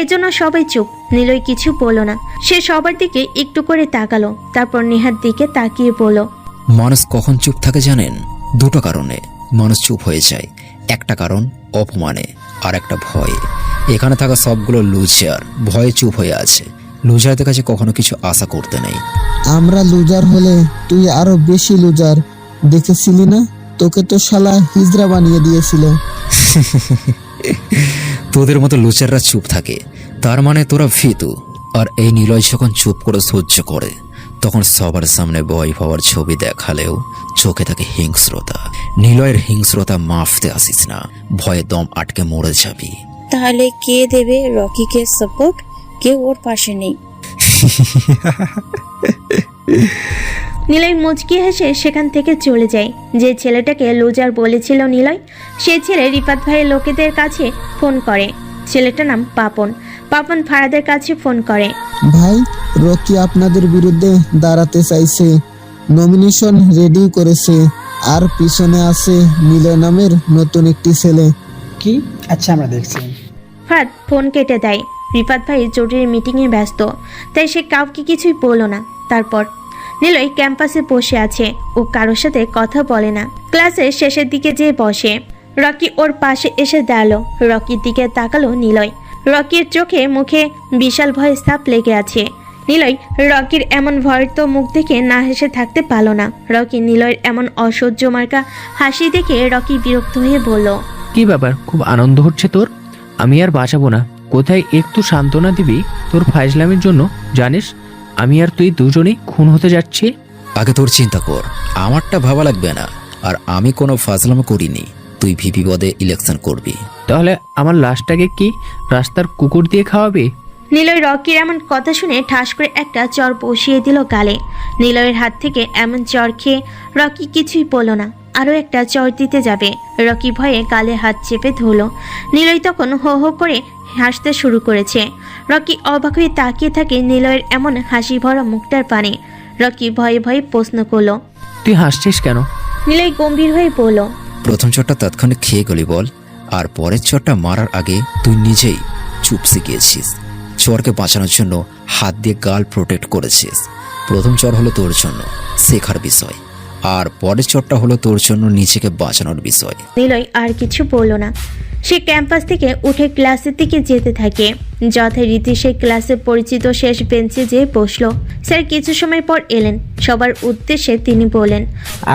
এজন্য সবাই চুপ। নিলয় কিছু বলল না। সে সবার দিকে একটু করে তাকালো, তারপর নেহার দিকে তাকিয়ে বলল,
মানুষ কখন চুপ থাকে জানেন? দুটো কারণে মানুষ চুপ হয়ে যায়। একটা কারণ অপমানে, আর একটা ভয়ে। এখানে থাকা সবগুলো লুজার ভয়ে চুপ হয়ে আছে। লুজারদের কাছে কখনো কিছু আশা করতে নেই।
আমরা লুজার হলে তুই আরো বেশি লুজার। দেখেছিলি না, তোকে তো শালা হিজড়া বানিয়ে দিয়েছিল।
তোদের মতো লুচাররা চুপ থাকে, তার মানে তোরা ভীতু। আর এই নিলয় যখন চুপ করে সহ্য করে, তখন সবার সামনে ভয় পাওয়ার ছবি দেখালেও চোখে থাকে হিংস্রতা। নিলয়ের হিংস্রতা মাফতে আসিস না, ভয়ে দম আটকে মরে যাবি।
তাহলে কে দেবে রকিকে সাপোর্ট? কেউ ওর পাশে নেই।
নিলয় মুচকি হেসে সেখান থেকে চলে যায়। যে ছেলেটাকে লুজার বলেছিল নিলয়, সে ছেলে রিফাত ভাইয়ের লোকেদের কাছে ফোন করে। ছেলেটার নাম পাপন। পাপন ফারাদের কাছে ফোন করে,
ভাই, রকি আপনাদের বিরুদ্ধে দাঁড়াতে চাইছে, নমিনেশন রেডি করেছে, আর পিছনে আছে নিলয় নামের নতুন একটি ছেলে।
কি? আচ্ছা, আমরা দেখছি।
ফারাদ ফোন কেটে দেয়। রিফাত ভাই জরুরি মিটিংয়ে ব্যস্ত, তাই সে কাউকে কিছুই বলল না। তারপর নিলয় ক্যাম্পাসে বসে আছে। ও কারোর সাথে কথা বলে না। ক্লাসের শেষের দিকে যেয়ে বসে। রকি ওর পাশে এসে দাঁড়ালো। রকির দিকে তাকালো নিলয়। রকির চোখে মুখে বিশাল ভয়ের ছাপ লেগে আছে। নিলয় রকির এমন ভয়ত মুখ দেখে না হেসে থাকতে পারল না। রকি নিলয়ের এমন অসহ্য মার্কা হাসি দেখে রকি বিরক্ত হয়ে বলল,
কি ব্যাপার, খুব আনন্দ হচ্ছে তোর? আমি আর বাঁচাবো না। কোথায় একটু সান্ত্বনা দিবি তোর ফাইজলামের জন্য? জানিস আমি আর তুই দুজনেই খুন হতে যাচ্ছি।
আগে তোর চিন্তা কর, আমারটা ভাবা লাগবে না। আর আমি কোনো ফাজলামো করিনি। তুই ভিপি পদে ইলেকশন করবি।
তাহলে আমার লাশটাকে কি রাস্তার কুকুর দিয়ে খাওয়াবে?
নিলয় রকির এমন কথা শুনে ঠাস করে একটা চর বসিয়ে দিল গালে। নিলয়ের হাত থেকে এমন চর খেয়ে রকি কিছুই বলল না। আরও একটা চর দিতে যাবে। রকি ভয়ে গালে হাত চেপে ধরল। নিলয় তখন হো হো করে হাসতে শুরু করেছে। রকি অবাক হয়ে তাকিয়ে থাকে নিলয়ের এমন হাসি ভরা মুখটার পানে। রকি ভয়ে ভয়ে প্রশ্ন করলো,
তুই হাসছিস কেন?
নিলয় গম্ভীর হয়ে বলল,
প্রথম চরটা তৎক্ষণে খেয়ে গলি বল, আর পরের চরটা মারার আগে তুই নিজেই চুপসে গিয়েছিস। চরকে বাঁচানোর জন্য হাত দিয়ে গাল প্রোটেক্ট করেছিস। প্রথম চর হলো তোর জন্য শেখার বিষয়, আর পরের চরটা হলো তোর জন্য নিজেকে বাঁচানোর বিষয়।
নিলয় আর কিছু বলল না। সে ক্যাম্পাস থেকে উঠে ক্লাসের দিকে যেতে থাকে। যথারীতি সে ক্লাসে পরিচিত শেষ বেঞ্চে যেয়ে বসলো। স্যার কিছু সময় পর এলেন। সবার উদ্দেশ্যে তিনি বলেন,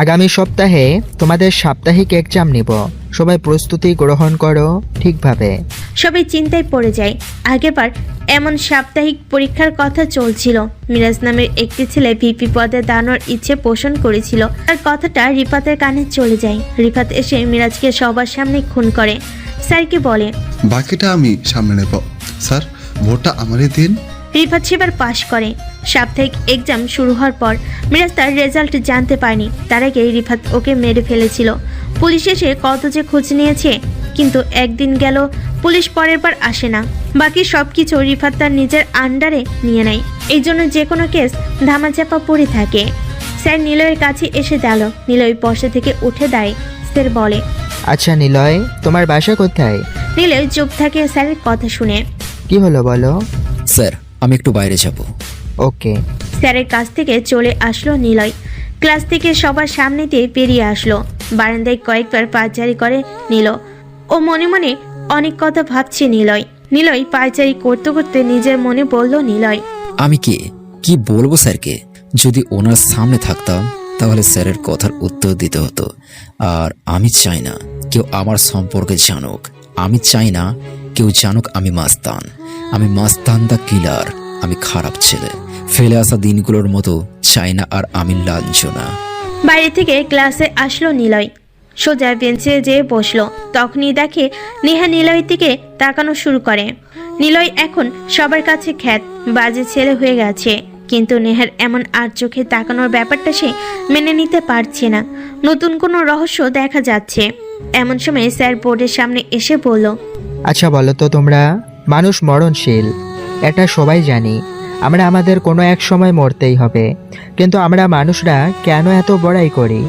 আগামী সপ্তাহে তোমাদের সাপ্তাহিক এক্সাম নিব, সবাই প্রস্তুতি গ্রহণ করো ঠিকভাবে।
সবাই চিন্তায় পড়ে যায়। আগেরবার এমন সাপ্তাহিক পরীক্ষার কথা চলছিল। মিরাজ নামের একটি ছেলে ভিপি পদে দাঁড়ানোর ইচ্ছে পোষণ করেছিল। তার কথাটা রিফাতের কানে চলে যায়। রিফাত এসে মিরাজকে সবার সামনে খুন করে। স্যারকে বলে,
বাকিটা আমি সামনে নেব। স্যার, ভোটটা আমারই দিন।
রিফাত সেবার পাশ করে। সাপ্তাহিক এক্সাম শুরু হওয়ার পর মিরাজ তার রেজাল্ট জানতে পারেনি। তার আগে রিফাত ওকে মেরে ফেলেছিল। পুলিশ এসে কত যে খোঁজ নিয়েছে, কিন্তু একদিন গেল পুলিশ পরের বার আসে না। বাকি সব কিছু রিফাত তার নিজের আন্ডারে নিয়ে নেয়। এই জন্য যে কোনো কেস ধামাচাপা পড়ে থাকে। স্যার নিলয়ের কাছে এসে দাঁড়ালো। নিলয় বসা থেকে উঠে দাঁড়ায়। স্যার বলে,
আচ্ছা নিলয়, তোমার বাসা কোথায়?
নিলয় চুপ থাকে স্যারের কথা শুনে।
কি হলো বলো?
স্যার, আমি একটু বাইরে যাব।
ওকে।
স্যারের কাছ থেকে চলে আসলো নিলয়। ক্লাস থেকে সবার সামনে দিয়ে বেরিয়ে আসলো। বারান্দায় কয়েকবার পায়চারি করে নিল। ও মনে মনে অনেক কথা ভাবছে নিলয়। নিলয় পায়চারি করতে করতে নিজের মনে বলল নিলয়,
আমি কি বলবো স্যারকে? যদি ওনার সামনে থাকতাম তাহলে স্যারের কথার উত্তর দিতে হতো। আর আমি চাই না কেউ আমার সম্পর্কে জানুক। আমি চাই না কেউ জানুক আমি মাস্তান। আমি মাস্তান দা কিলার। আমি খারাপ ছেলে। ফেলে আসা দিনগুলোর মতো চাই না আর আমি লাঞ্ছনা।
বাইরে থেকে ক্লাসে আসলো নিলয়। সোজা বেঞ্চে যেয়ে বসলো। তখনই দেখে নেহা নিলয়ের দিকে তাকানো শুরু করে। নিলয় এখন সবার কাছে খ্যাত বাজে ছেলে হয়ে গেছে। কিন্তু নেহার এমন আর চোখে তাকানোর ব্যাপারটা সে মেনে নিতে পারছে না। নতুন কোনো রহস্য দেখা যাচ্ছে। এমন সময় স্যার বোর্ডের সামনে এসে বলল,
আচ্ছা বলো তো তোমরা, মানুষ মরণশীল, এটা সবাই জানি। আমরা আমাদের কোনো এক সময় মরতেই হবে, কিন্তু আমরা মানুষরা কেন এত বড়াই করি?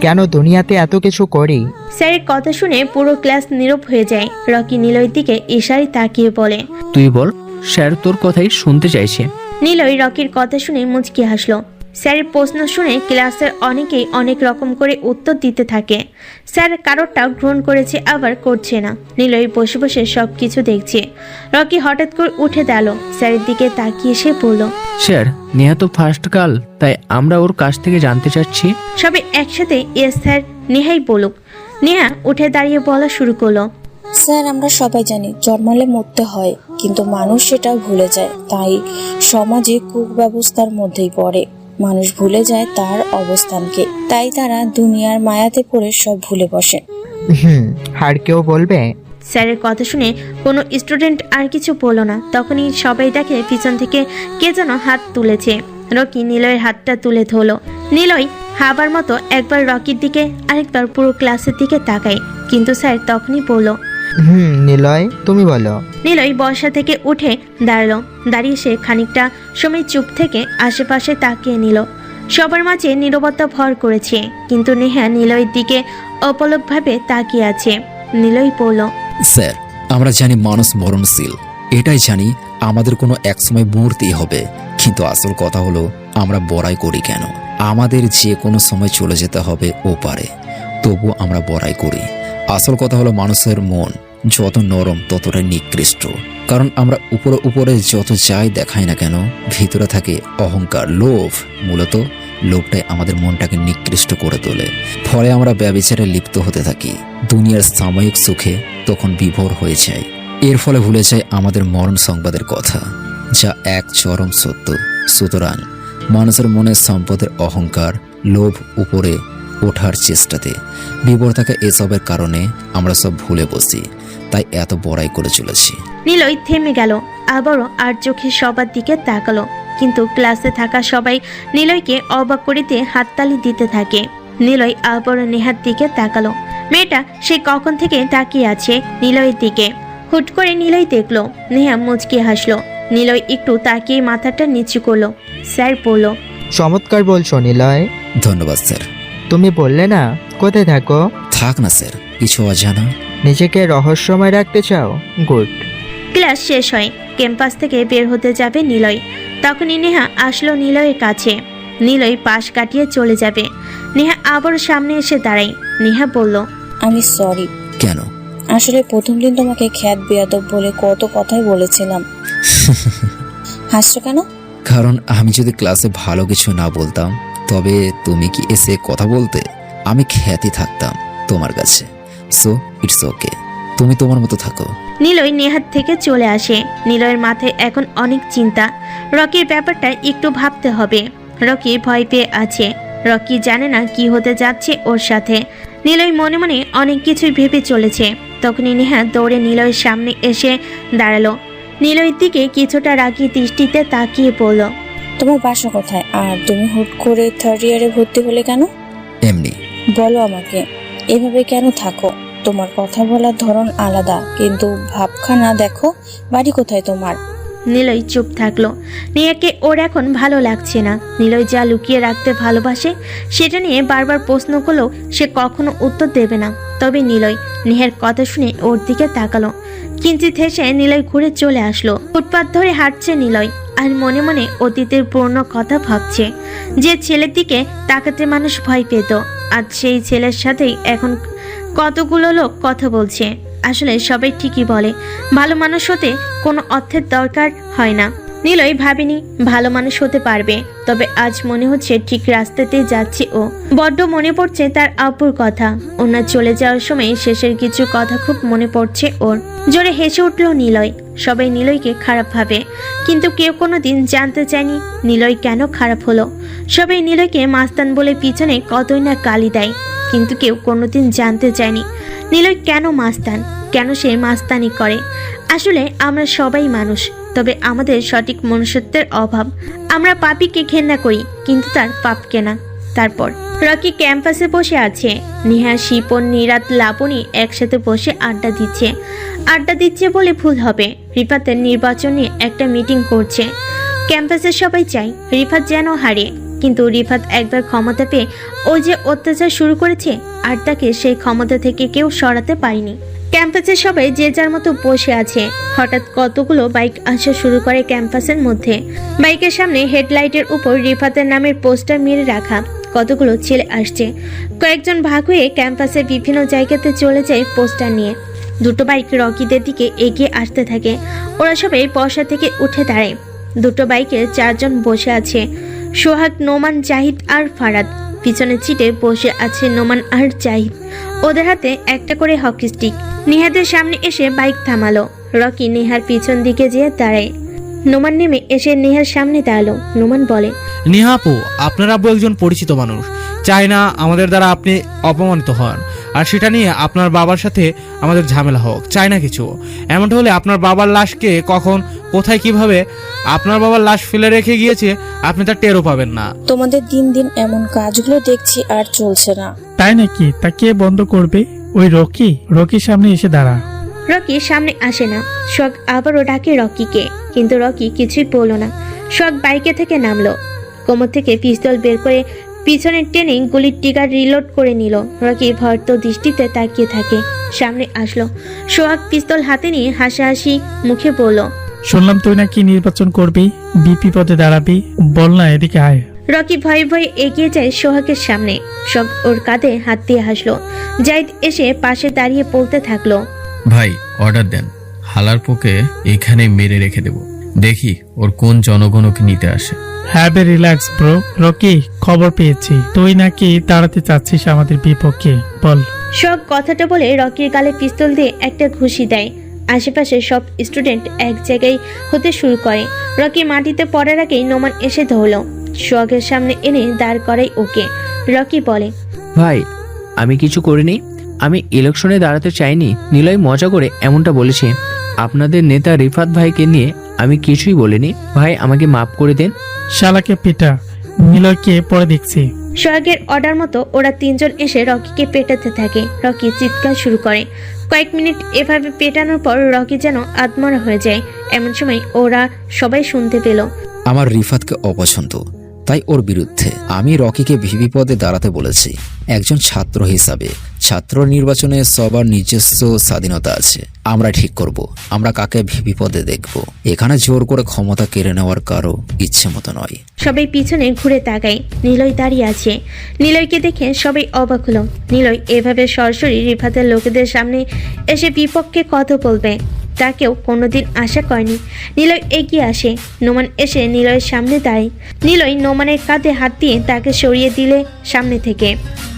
কেন দুনিয়াতে এত কিছু করি?
স্যারের কথা শুনে পুরো ক্লাস নীরব হয়ে যায়। রকি নিলয়ের দিকে ইশারায় তাকিয়ে বলে,
তুই বল, স্যার তোর কথাই শুনতে চাইছে।
নিলয় রকির কথা শুনে মুচকি হাসলো। স্যারের প্রশ্ন শুনে ক্লাসের অনেকেই অনেক রকম করে উত্তর দিতে থাকে। স্যার কারোরটা গ্রহণ করেছে, আবার করছে না। নিলয় বসে বসে সব কিছু দেখছে। রকি হঠাৎ করে উঠে দাঁড়ালো, স্যারের দিকে তাকিয়ে সে বলল,
স্যার নেহা তো ফার্স্ট গার্ল, তাই আমরা ওর কাছ থেকে জানতে চাচ্ছি।
সবাই একসাথে এস স্যার, নেহাই বলুক। নেহা উঠে দাঁড়িয়ে বলা শুরু করলো,
স্যার আমরা সবাই জানি জন্মালে মরতে হয়, কিন্তু মানুষ সেটা ভুলে যায়, তাই সমাজে কুব্যবস্থার মধ্যেই পড়ে। মানুষ ভুলে যায় তার অবস্থানকে, তাই তারা দুনিয়ার মায়াতে পড়ে সব ভুলে বসে।
আর কেউ বলবে?
স্যারের কথা শুনে কোনো স্টুডেন্ট আর কিছু বলল না। তখনই সবাই দেখে পিছন থেকে কে যেন হাত তুলেছে। রকি নিলয়ের হাতটা তুলে ধরল। নিলয় হাবার মতো একবার রকির দিকে, আরেকবার পুরো ক্লাসের দিকে তাকায়, কিন্তু স্যার তখনই বলল,
নিলয় তুমি বলো।
নিলয় বর্ষা থেকে উঠে দাঁড়ালো। দাঁড়িয়ে সে খানিকটা সময় চুপ থেকে আশেপাশে তাকিয়ে নিল। সবার মাঝে নীরবতা ভর করেছে, কিন্তু নেহা নিলয়ের দিকে অপলকভাবে তাকিয়ে আছে। নিলয় বলল,
স্যার আমরা জানি মানুষ মরণশীল, এটাই জানি আমাদের কোনো এক সময় মরতেই হবে, কিন্তু আসল কথা হলো আমরা বড়াই করি কেন? আমাদের যে কোনো সময় চলে যেতে হবে ও পারে, তবু আমরা বড়াই করি। আসল কথা হলো মানুষের মন যত নরম ততটাই নিকৃষ্ট, কারণ আমরা উপরে উপরে যত যাই দেখাই না কেন, ভিতরে থাকে অহংকার, লোভ। মূলত লোভটাই আমাদের মনটাকে নিকৃষ্ট করে তোলে। ফলে আমরা ব্যভিচারে লিপ্ত হতে থাকি। দুনিয়ার সাময়িক সুখে তখন বিভোর হয়ে যায়। এর ফলে ভুলে যায় আমাদের মরণ সংবাদের কথা, যা এক চরম সত্য। সুতরাং মানুষের মনে সম্পদের অহংকার, লোভ উপরে ওঠার চেষ্টাতে বিভোর থাকা এসবের কারণে আমরা সব ভুলে বসি, তাই এত বড়াই করে চলেছি।
নিলয় থেমে গেল, আবারও আর চোখে সবার দিকে তাকালো, কিন্তু ক্লাসে থাকা সবাই নিলয়কে অবাক করিতে হাততালি দিতে থাকে। নিলয় আবারও নেহার দিকে তাকালো। মেয়েটা সে কখন থেকে তাকিয়ে আছে নিলয়ের দিকে। হুট করে নিলয় দেখলো, নেহা মুচকি হাসলো। নিলয় একটু তাকিয়ে মাথাটা নিচু করলো। স্যার বলল,
চমৎকার বলছো নিলয়।
ধন্যবাদ স্যার।
তুমি বললে না কোথায় থাকো?
থাক না স্যার, কিছু অজানা।
নিজেকে রহস্যময় রাখতে চাও? গুড।
ক্লাস শেষ হয়, ক্যাম্পাস থেকে বের হতে যাবে নিলয়। তখনই নেহা আসলো নিলয়ের কাছে। নিলয় পাশ কাটিয়ে চলে যাবে। নেহা আবার সামনে এসে দাঁড়ায়। নেহা বলল,
আমি সরি।
কেন?
আসলে প্রথম দিন তোমাকে খ্যাত বেয়াদব বলে কত কথাই বলেছিলাম। হাসছো কেন?
কারণ আমি যদি ক্লাসে ভালো কিছু না বলতাম, তবে তুমি কি এসে কথা বলতে? আমি খ্যাতি থাকতাম তোমার কাছে। সো ইটস ওকে, তুমি তোমার মতো থাকো।
নিলয় নেহার থেকে চলে আসে। নিলয়ের মাথায় এখন অনেক চিন্তা। রকির ব্যাপারটা একটু ভাবতে হবে। রকি ভয় পেয়ে আছে। রকি জানে না কি হতে যাচ্ছে ওর সাথে। নিলয় মনে মনে অনেক কিছুই ভেবে চলেছে। তখনই নেহা দৌড়ে নিলয়ের সামনে এসে দাঁড়ালো। নিলয়ের দিকে কিছুটা রাগী দৃষ্টিতে তাকিয়ে পড়ল,
তোমার বাসা কোথায়? আর তুমি হুট করে থার্ড ইয়ারে ভর্তি হলে কেন?
এমনি।
বলো আমাকে, এভাবে কেন থাকো? তোমার কথা বলার ধরন আলাদা, কিন্তু ভাবখানা দেখো। বাড়ি কোথায় তোমার?
নিলয় চুপ থাকলো। নেহাকে ওর এখন ভালো লাগছে না। নিলয় যা লুকিয়ে রাখতে ভালোবাসে সেটা নিয়ে বারবার প্রশ্ন করলেও সে কখনো উত্তর দেবে না। তবে নিলয় নেহার কথা শুনে ওর দিকে তাকালো। কিঞ্চিত হেসে নিলয় ঘুরে চলে আসলো। ফুটপাত ধরে হাঁটছে নিলয়, আর মনে মনে অতীতের পুরনো কথা ভাবছে। যে ছেলের দিকে তাকাতে মানুষ ভয় পেত, আজ সেই ছেলের সাথেই এখন কতগুলো লোক কথা বলছে। আসলে সবাই ঠিকই বলে, ভালো মানুষ হতে কোনো অর্থের দরকার হয় না। নিলয় ভাবেনি ভালো মানুষ হতে পারবে, তবে আজ মনে হচ্ছে ঠিক রাস্তাতেই যাচ্ছে ও। বড্ড মনে পড়ছে তার আব্বুর কথা। ওনার চলে যাওয়ার সময় শেষের কিছু কথা খুব মনে পড়ছে ওর। জোরে হেসে উঠল নিলয়। সবাই নিলয়কে খারাপ ভাবে, কিন্তু কেউ কোনোদিন জানতে চায়নি নিলয় কেন খারাপ হলো। সবাই নিলয়কে মাস্তান বলে পিছনে কতই না গালি দেয়, কিন্তু কেউ কোনোদিন জানতে চায়নি নিলয় কেন মাস্তান, কেন সে মাস্তানি করে। আসলে আমরা সবাই মানুষ, তবে আমাদের সঠিক মনুষ্যত্বের অভাব। আমরা পাপীকে ঘেন্না করি, কিন্তু তার পাপকে না। তারপর রকি ক্যাম্পাসে বসে আছে। নেহা, শিপন, নিরাত, লাবণী একসাথে বসে আড্ডা দিচ্ছে বলে ভুল হবে। রিফাতের নির্বাচন নিয়ে একটা মিটিং করছে। ক্যাম্পাসের সবাই চায় রিফাত যেন হারে, কিন্তু রিফাত একবার ক্ষমতা পেয়ে ও যে অত্যাচার শুরু করেছে, আর তাকে সেই ক্ষমতা থেকে কেউ সরাতে পারেনি। ক্যাম্পাসের সবাই যে যার মতো বসে আছে। হঠাৎ কতগুলো বাইক আসা শুরু করে ক্যাম্পাসের মধ্যে। বাইকের সামনে হেডলাইটের উপর রিফাতের নামের পোস্টার মেরে রাখা। কতগুলো ছেলে আসছে। কয়েকজন ভাগ হয়ে ক্যাম্পাসের বিভিন্ন জায়গাতে চলে যায় পোস্টার নিয়ে। দুটো বাইক রকিদের দিকে এগিয়ে আসতে থাকে। ওরা সবাই বসা থেকে উঠে দাঁড়ায়। দুটো বাইকে 4 জন বসে আছে, সোহাগ, নোমান, জাহিদ আর ফারাদ। পিছনের সিটে বসে আছে নোমান আর জাহিদ। ওদের হাতে একটা করে হকি স্টিক। নেহাদের সামনে এসে বাইক থামালো। রকি নেহার পিছন দিকে যেয়ে দাঁড়ায়। নোমান নেমে এসে নেহার সামনে দাঁড়ালো। নোমান বলে,
নেহা আপু, আপনার আব্বু একজন পরিচিত মানুষ, চাই না আমাদের দ্বারা আপনি অপমানিত হন, আর সেটা নিয়ে আপনার বাবার সাথে আমাদের ঝামেলা হোক, চাই না কিছু। এমনটা হলে আপনার বাবার লাশকে কখন, কোথায়, কিভাবে আপনার বাবার লাশ ফেলে রেখে গিয়েছে আপনি তার টেরও পাবেন না।
তোমাদের দিন দিন এমন কাজগুলো দেখছি আর চলছে না।
তাই নাকি? তা কে বন্ধ করবে? ওই রকির সামনে এসে দাঁড়া।
রকি সামনে আসে না। শখ আবারও ডাকে রকিকে, কিন্তু রকি কিছুই বলল না। শখ বাইকে থেকে নামলো। কোমর থেকে পিস্তল বের করে পিছনের টেনে গুলির টিকার রিলোড করে নিল। রকি ভর্ত দৃষ্টিতে তাকিয়ে থাকে। সামনে আসলো। সোহাগ পিস্তল হাতে নিয়ে হাসাহাসি মুখে বলল,
শুনলাম তুই নাকি নির্বাচন করবি, বিপি পদে দাঁড়াবি, বল না, এদিকে আয়।
রকি ভয়ে ভয়ে এগিয়ে যায় সোহাগের সামনে। সব ওর কাঁধে হাত দিয়ে হাসলো। জাহিদ এসে পাশে দাঁড়িয়ে বলতে থাকলো,
ভাই অর্ডার দেন, হালার পোকে এখানে মেরে রেখে দেব, দেখি ওর কোন জনগণ ওকে নিতে আসে।
Have a relax bro. Rocky, খবর পেয়েছি তুই নাকি দাঁড়াতে চাচ্ছিস আমাদের বিপক্ষে, বল।
সব কথাটা বলে রকির গালে পিস্তল দিয়ে একটা ঘুষি দেয়। আশেপাশে সব স্টুডেন্ট এক জায়গায় হতে শুরু করে। রকি মাটিতে পড়ার আগেই নোমান এসে ধরল। সোহাগের সামনে এনে দাঁড় করাই ওকে। রকি বলে,
ভাই আমি কিছু করিনি, আমি ইলেকশনে দাঁড়াতে চাইনি। নিলয় মজা করে এমনটা বলেছে। আপনাদের নেতা রিফাত ভাইকে নিয়ে আমি কিছুই বলিনি। ভাই আমাকে মাফ করে দেন।
শালাকে পিটা, নিলয়কে পরে দেখছি।
সোহাগের অর্ডার মতো ওরা 3 জন এসে রকিকে পেটাতে থাকে। রকি চিৎকার শুরু করে। কয়েক মিনিট এভাবে পেটানোর পর রকি যেন আত্মরা হয়ে যায়। এমন সময় ওরা সবাই শুনতে পেল,
আমার রিফাতকে অপছন্দ, তাই ওর বিরুদ্ধে আমি রকিকে ভিপি পদে দাঁড়াতে বলেছি। একজন ছাত্র হিসাবে ছাত্র নির্বাচনে সবার নিজস্ব স্বাধীনতা আছে। আমরা ঠিক করব আমরা কাকে ভিপি পদে দেখব। এখানে জোর করে ক্ষমতা কেড়ে নেওয়ার কারো ইচ্ছে মতো নয়।
সবাই পিছনে ঘুরে তাকায়। নিলয় দাঁড়িয়ে আছে। নিলয়কে দেখে সবাই অবাক হলো। নিলয় এভাবে সরাসরি রিফাতের লোকেদের সামনে এসে বিপক্ষে কথা বলবে তা কেউ কোনোদিন আশা করেনি। নিলয় এগিয়ে আসে। নোমান এসে নিলয়ের সামনে দাঁড়ায়। নিলয় নোমানের কাঁধে হাত দিয়ে তাকে সরিয়ে দিলে সামনে থেকে।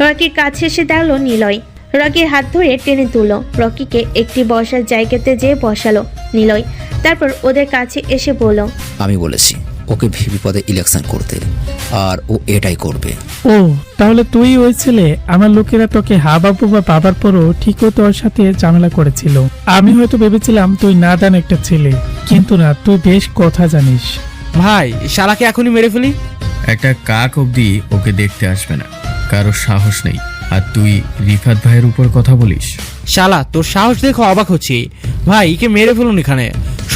রকির কাছে এসে দাঁড়ালো নিলয়। রকির হাত ধরে টেনে তুলল। রকিকে একটি বসার জায়গাতে যেয়ে বসালো নিলয়। তারপর ওদের কাছে এসে বলল,
আমি বলেছি ওকে ভিপি পদে ইলেকশন করতে, আর ও এটাই করবে।
ও তাহলে তুই ওই ছেলে? আমার লোকেরা তোকে হাবাবু বা বাবার পরও ঠিকও তোর সাথে ঝামেলা করেছিল। আমি হয়তো ভেবেছিলাম তুই নাদান একটা ছেলে, কিন্তু না, তুই বেশ কথা জানিস।
ভাই শালাকে এখনই মেরে ফেলি।
একটা কাক অবধি ওকে দেখতে আসবে না, কারো সাহস নেই, আর তুই রিফাত ভাইয়ের উপর কথা বলিস।
শালা তোর সাহস দেখো অবাক হচ্ছি। ভাই একে মেরে ফেলুন এখানে,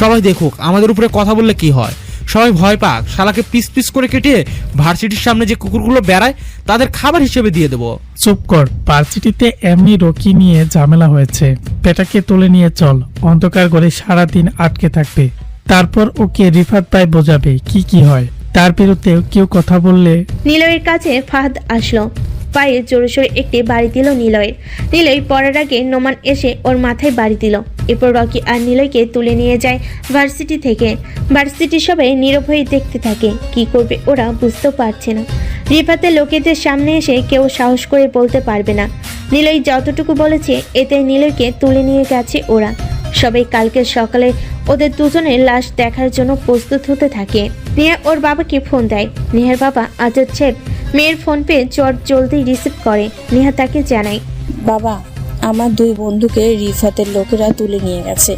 সবাই দেখুক আমাদের উপরে কথা বললে কি হয়। সবাই ভয় পাক। শালাকে পিস পিস করে কেটে ভার্সিটির সামনে যে কুকুরগুলো বেড়ায় তাদের খাবার হিসেবে দিয়ে দেবো।
চুপ কর। ভার্সিটিতে এমনি রকি নিয়ে ঝামেলা হয়েছে, পেটাকে তুলে নিয়ে চল। অন্ধকার ঘরে সারাদিন আটকে থাকবে, তারপর ওকে রিফাত ভাই বোঝাবে কি কি হয়। তার বিরুদ্ধে কেউ কথা বললে।
নিলয়ের কাছে ফাহাদ আসলো। পায়ে জোরে সোরে একটি বাড়ি দিল নিলয়ের। নিলয় পড়ার আগে নোমান এসে ওর মাথায় বাড়ি দিল। এরপর রকি আর নিলয়কে তুলে নিয়ে যায় ভার্সিটি থেকে। ভার্সিটির সবাই নীরব হয়ে দেখতে থাকে। কি করবে ওরা বুঝতেও পারছে না। রিফাতের লোকেদের সামনে এসে কেউ সাহস করে বলতে পারবে না। নিলয় যতটুকু বলেছে এতে নিলয়কে তুলে নিয়ে গেছে ওরা। সবাই কালকে সকালে ওদের দুজনের লাশ দেখার জন্য প্রস্তুত হতে থাকে। নেহা ওর বাবাকে ফোন দেয়। নেহার বাবা আজাদ সাহেব মেয়ের ফোন পেয়ে চট জলদি রিসিভ করে। নেহা তাকে জানায়,
বাবা, আমার 2 বন্ধুকে রিফাতের লোকেরা তুলে নিয়ে গেছে।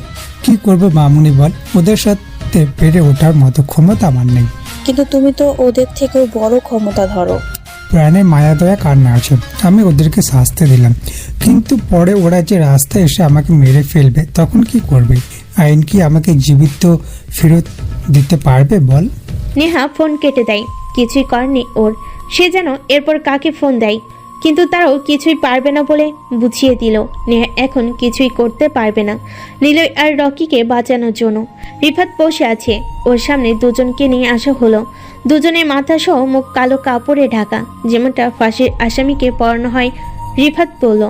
কি করবে মামুনি বল, ওদের সাথে
মুহূর্তে বেড়ে ওঠার মতো ক্ষমতা আমার নেই।
কিন্তু তুমি তো ওদের থেকেও বড় ক্ষমতা ধরো।
প্রাণে মায়া দয়া কার না আছে, আমি ওদেরকে শাস্তি দিলাম, কিন্তু পরে ওরা যে রাস্তায় এসে আমাকে মেরে ফেলবে তখন কি করবে? আইন কি আমাকে জীবিত ফেরত দিতে পারবে বল?
নেহা ফোন কেটে দেয়। কিছুই করেনি ওর। সে যেন এরপর কাকে ফোন দেয়, কিন্তু তারাও কিছুই পারবে না বলে বুঝিয়ে দিল নেহা এখন কিছুই করতে পারবে না নিলয় আর রকিকে বাঁচানোর জন্য। রিফাত বসে আছে, ওর সামনে দুজনকে নিয়ে আসা হলো। দুজনের মাথা সহ মুখ কালো কাপড়ে ঢাকা, যেমনটা ফাঁসির আসামিকে পরানো হয়। রিফাত বলল,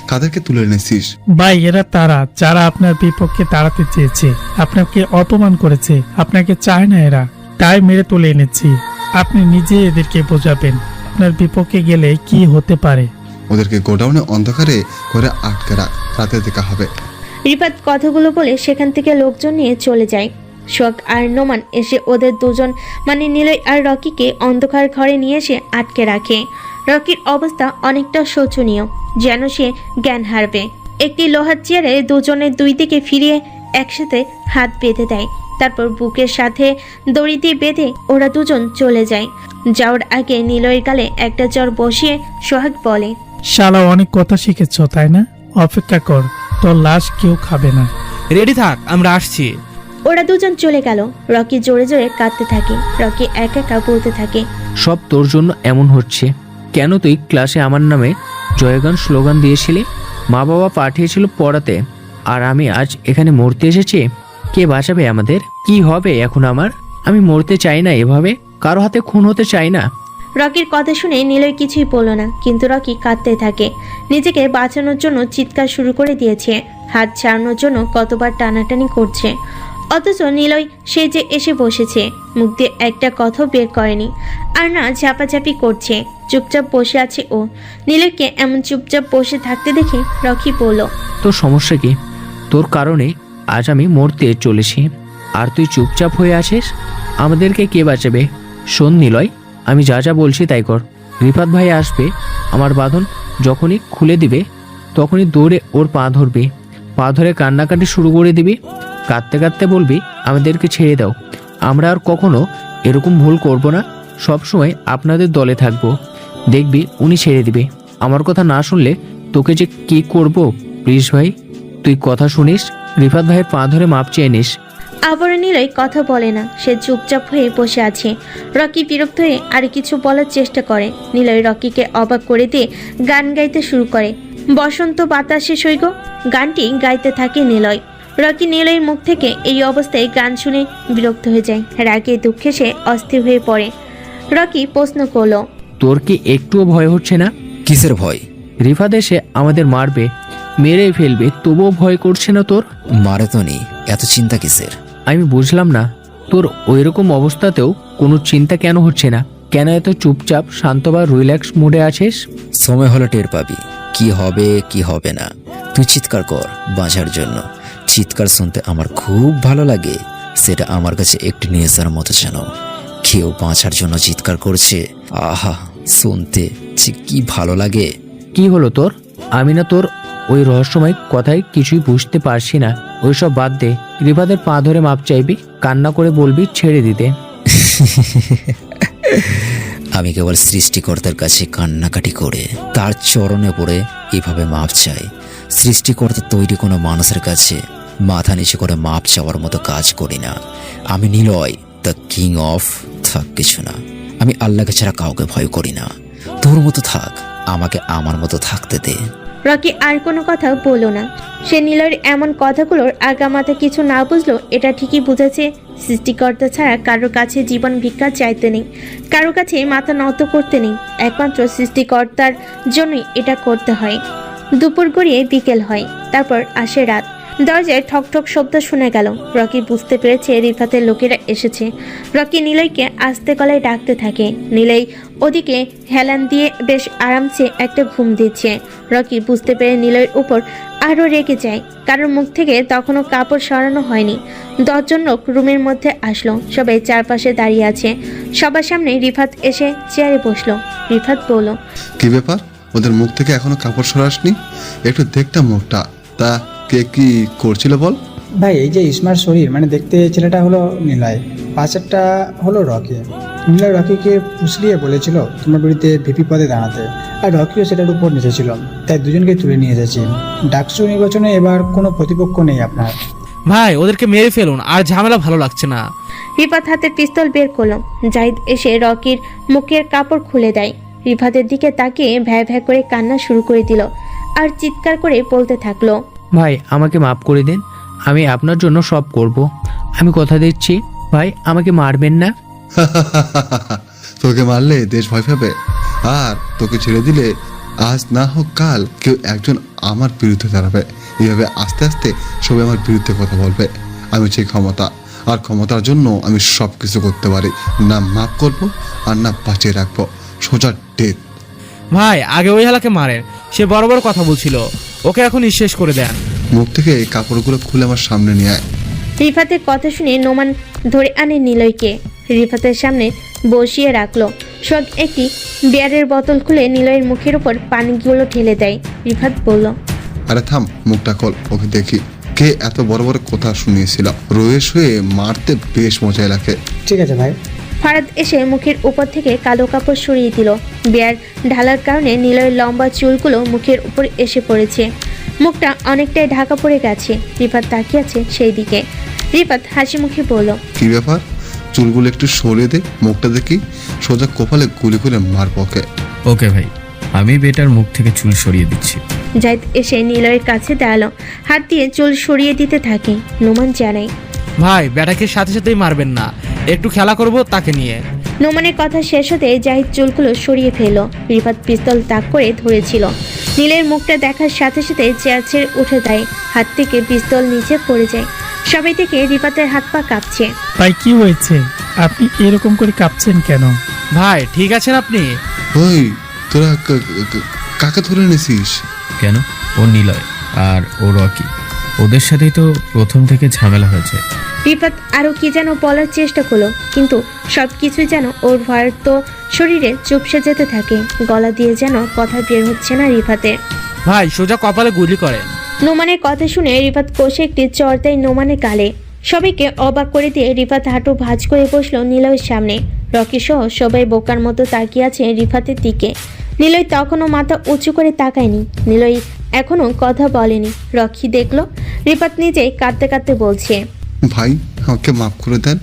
কাদেরকে তুলে এনেছিস?
ভাই এরা তারা যারা আপনার বিপক্ষে দাঁড়াতে চেয়েছে, আপনাকে অপমান করেছে, আপনাকে চায় না এরা, তাই মেরে তুলে এনেছি। আপনি নিজে এদেরকে বোঝাবেন আপনার বিপক্ষে গেলে কি হতে পারে।
ওদেরকে গোডাউনে অন্ধকারে করে আটকে রাখ, রাতে দেখা হবে।
রিফাত কথাগুলো বলে সেখান থেকে লোকজন নিয়ে চলে যায়। শোক আর নোমান এসে ওদের দুজন মানে নিলয় আর রকিকে অন্ধকার ঘরে নিয়ে এসে আটকে রাখে। রকির অবস্থা অনেকটা শোচনীয়, যেন সে জ্ঞান হারবে। একটি লোহার চেয়ারে দুজনের দুই দিকে ফিরিয়ে একসাথে হাত বেঁধে দেয়, তারপর বুকের সাথে দড়ি দিয়ে বেঁধে ওরা দুজন চলে যায়। যাওয়ার আগে নিলয়ের গালে একটা জ্বর বসিয়ে সোহাগ বলে,
শালা অনেক কথা শিখেছ তাই না? অপেক্ষা কর, তোর লাশ কেউ খাবে না।
রেডি থাক, আমরা আসছি।
ওরা দুজন চলে গেল। রকি জোরে জোরে কাঁদতে থাকে। রকি একা একা বলতে থাকে,
সব তোর জন্য এমন হচ্ছে। কেন তুই ক্লাসে আমার নামে জয়গান স্লোগান দিয়েছিলি? মা বাবা পাঠিয়েছিল পড়াতে, আর আমি আজ এখানে মরতে এসেছি। কে বাঁচাবে আমাদের? কি হবে এখন আমার? আমি মরতে চাই না, এভাবে কারো হাতে খুন হতে চাই না।
রকির কথা শুনে নিলয় কিছুই বলল না, কিন্তু রকি কাঁদতে থাকে। নিজেকে বাঁচানোর জন্য চিৎকার শুরু করে দিয়েছে, হাত ছাড়ানোর জন্য কতবার টানাটানি করছে। অথচ নিলয় সে যে এসে বসেছে, মুখ দিয়ে একটা কথা বের করেনি, আর না ঝাপাঝাপি করছে। চুপচাপ বসে আছে ও। নিলয়কে এমন চুপচাপ বসে থাকতে দেখে রকি বলল,
তোর সমস্যা কি? তোর কারণে আজ আমি মরতে চলেছি, আর তুই চুপচাপ হয়ে আছিস। আমাদেরকে কে বাঁচাবে? শোন নিলয়, আমি যা যা বলছি তাই কর। রিফাত ভাই আসবে, আমার বাঁধন যখনই খুলে দিবে তখনই দৌড়ে ওর পা ধরবি, পা ধরে কান্নাকাটি শুরু করে দিবি। কাঁদতে কাঁদতে বলবি আমাদেরকে ছেড়ে দাও, আমরা আর কখনো এরকম ভুল করব না, সবসময় আপনাদের দলে থাকবো। দেখবি উনি ছেড়ে দিবে। আমার কথা না শুনলে তোকে যে কি করব, প্লিজ ভাই তুই কথা শুনিস, রিফাত ভাইয়ের পা ধরে মাপ চেয়ে নিস।
আবারও নিলয় কথা বলে না, সে চুপচাপ হয়ে বসে আছে। রকি বিরক্ত হয়ে আর কিছু বলার চেষ্টা করে। নিলয় রকিকে অবাক করে দিয়ে গান গাইতে শুরু করে। বসন্ত বাতাসে সৈগ গানটি গাইতে থাকে নিলয়। রকি নিলয়ের মুখ থেকে এই অবস্থায় গান শুনে বিরক্ত হয়ে যায়। রাগে দুঃখে সে অস্থির হয়ে পড়ে। রকি প্রশ্ন করলো,
তোর কি একটুও ভয় হচ্ছে না?
কিসের ভয়?
রিফাত এসে আমাদের মারবে, মেরে ফেলবে, তবুও ভয় করছে না তোর?
মারে তো নেই, এত চিন্তা কিসের?
আমি বুঝলাম না, তোর ওইরকম অবস্থাতেও কোনো চিন্তা কেন হচ্ছে না? কেন এত চুপচাপ শান্ত বা রিল্যাক্স মুডে আছিস?
সময় হলো টের পাবি কি হবে কি হবে না। তুই চিৎকার কর বাঁচার জন্য। চিৎকার শুনতে আমার খুব ভালো লাগে, সেটা আমার কাছে একটি নেশার মতো যেন। কেউ বাঁচার জন্য চিৎকার করছে, আহা, শুনতে যে কি ভালো লাগে।
কি হলো তোর? আমি না তোর ওই রহস্যময় কথায় কিছুই বুঝতে পারছি না। ওইসব বাদ দে, রিফাতের পা ধরে মাপ চাইবি, কান্না করে বলবি ছেড়ে দিতে।
আমি কেবল সৃষ্টিকর্তার কাছে কান্নাকাটি করে তার চরণে পড়ে এভাবে মাপ চাই। সৃষ্টিকর্তা তৈরি কোনো মানুষের কাছে মাথা নিচু করে মাপ চাওয়ার মতো কাজ করি না। আমি নিলয়, দ্য কিং অফ থাক কিছু না। আমি আল্লাহকে ছাড়া কাউকে ভয় করি না। তোর মতো থাক, আমাকে আমার মতো থাকতে দে।
রকি আর কোনো কথা বলল না। সে নিলয়ের এমন কথাগুলোর আগামাথা কিছু না বুঝলো, এটা ঠিকই বুঝেছে সৃষ্টিকর্তা ছাড়া কারোর কাছে জীবন ভিক্ষা চাইতে নেই, কারোর কাছে মাথা নত করতে নেই। একমাত্র সৃষ্টিকর্তার জন্যই এটা করতে হয়। দুপুর গড়িয়ে বিকেল হয়, তারপর আসে রাত। দরজায় ঠক ঠক শব্দ শোনা গেল। রকি বুঝতে পেরেছে রিফাতের লোকেরা এসেছে। রকি নিলয়কে আস্তে গলায় ডাকতে থাকে। নিলয় ওদিকে হেলান দিয়ে বেশ আরামসে একটা ঘুম দিচ্ছে। রকি বুঝতে পেরে নিলয়ের উপর আরও রেগে যায়, কারণ মুখ থেকে তখনও কাপড় সরানো হয়নি। 10 জন লোক রুমের মধ্যে আসলো, সবাই চারপাশে দাঁড়িয়ে আছে। সবার সামনে রিফাত এসে চেয়ারে বসলো। রিফাত বলল,
কি ব্যাপার, ওদের মুখ থেকে এখনো কাপড় সরাসনি? একটু দেখতাম মুখটা। তা কে কি করছিল বল?
ভাই এই যে স্মার্ট শরীর মানে দেখতে ছেলেটা হলো নিলয়, পাশেরটা হলো রকি। নিলয় রকিকে ফুসলিয়ে বলেছিল তোমার বিরুদ্ধে ভিপি পদে দাঁড়াতে, আর রকিও সেটার উপর নিচেছিল, তাই দুজনকে তুলে নিয়ে এসেছি। ডাকসু নির্বাচনে এবার কোনো প্রতিপক্ষ নেই আপনার।
ভাই ওদেরকে মেরে ফেলুন, আর ঝামেলা ভালো লাগছে না।
রিফাত হাতে পিস্তল বের করলো। জাহিদ এসে রকির মুখের কাপড় খুলে দেয়। রিফাতের দিকে তাকিয়ে ভ্যা ভ্যা করে কান্না শুরু করে দিল আর চিৎকার করে বলতে থাকলো,
ভাই আমাকে মাফ করে দিন, আমি আপনার জন্য সব করব। আমি কথা দিচ্ছি ভাই, আমাকে মারবেন না।
তোকে মারলে দেশ ভয় পাবে, আর তোকে ছেড়ে দিলে আজ না হোক কাল কেউ একজন আমার বিরুদ্ধে দাঁড়াবে। এইভাবে আস্তে আস্তে সবাই আমার বিরুদ্ধে কথা বলবে। আমি সেই ক্ষমতা, আর ক্ষমতার জন্য আমি সব কিছু করতে পারি, না মাফ করবো আর না বাঁচিয়ে রাখবো, সোজা ডেথ।
ভাই আগে ওই হালাকে মারেন, সে বড় বড় কথা বলছিল, ওকে এখন শেষ করে দেন।
মুখ থেকে এই কাপড়গুলো খুলে আমার সামনে নিয়ে আয়।
রিফাতের কথা শুনে নোমান ধরে আনে নিলয়কে, রিফাতের সামনে বসিয়ে রাখলো। সোহাগ একটি বিয়ারের বোতল খুলে নিলয়ের মুখের উপর পানিগুলো ঢেলে দেয়। রিফাত বলল,
আরে থাম, মুখটা খোল, ওকে দেখি কে এত বড় বড় কথা শুনিয়েছিল। রয়ে শুয়ে মারতে বেশ মজা লাগে।
ঠিক আছে ভাই।
ফারাদ এসে মুখের উপর থেকে কালো কাপড় সরিয়ে দিল। বিয়ার ঢালার কারণে নিলয়ের লম্বা চুলগুলো মুখের উপর এসে পড়েছে, মুখটা অনেকটাই ঢাকা পড়ে গেছে। রিফাত তাকিয়ে আছে সেই দিকে। রিফাত হাসি মুখে বলল,
কি ব্যাপার, চুলগুলো একটু সরিয়ে দে, মুখটা দেখি, সোজা কপালে গুলি করে মার পকে।
ওকে ভাই, আমি বেটার মুখ থেকে চুল সরিয়ে দিচ্ছি।
জাহিদ এসে নিলয়ের কাছে দাঁড়ালো, হাত দিয়ে চুল সরিয়ে দিতে থাকে। নোমান জানায়,
ভাই ব্যাটাকে সাথে সাথেই মারবেন না, একটু খেলা করব তাকে নিয়ে।
নোমানের কথা শেষ হতে জাহিদ চুলগুলো সরিয়ে ফেলল। রিফাত পিস্তল তাক করে ধরেছিল। নীলের মুখটা দেখার সাথে সাথে চেয়ার ছেড়ে উঠে দেয়, হাত থেকে পিস্তল নিচে পড়ে যায়। সবাই থেকে রিফাতের হাত পা কাঁপছে।
ভাই কি হয়েছে, আপনি এরকম করে কাঁপছেন কেন?
ভাই ঠিক আছেন আপনি?
ওই তোরা কাকে ধরে নিছিস?
কেন? ও নিলয় আর ও রকি, ওদের সাথেই তো প্রথম থেকে ঝামেলা হয়েছে।
রিফাত আরো কি যেন বলার চেষ্টা করলো, কিন্তু সবকিছু যেন ওর ভয়ার্ত শরীরে চুপসে যেতে থাকে। গলা দিয়ে যেন কথা বের হচ্ছে না রিফাতের।
ভাই সোজা কপালে গুলি করেন।
নোমানের কথা শুনে রিফাত কষে একটি চড় দেয় নোমানের গালে। সবাইকে অবাক করে দিয়ে রিফাত হাঁটু ভাঁজ করে বসলো নিলয়ের সামনে। রকি সহ সবাই বোকার মতো তাকিয়ে আছে রিফাতের দিকে। নিলয় তখনও মাথা উঁচু করে তাকায়নি। নিলয় এখনো কথা বলেনি। রকি দেখলো রিফাত নিজেই কাঁদতে কাঁদতে বলছে,
ভাই আমাকে মাফ করে দেন,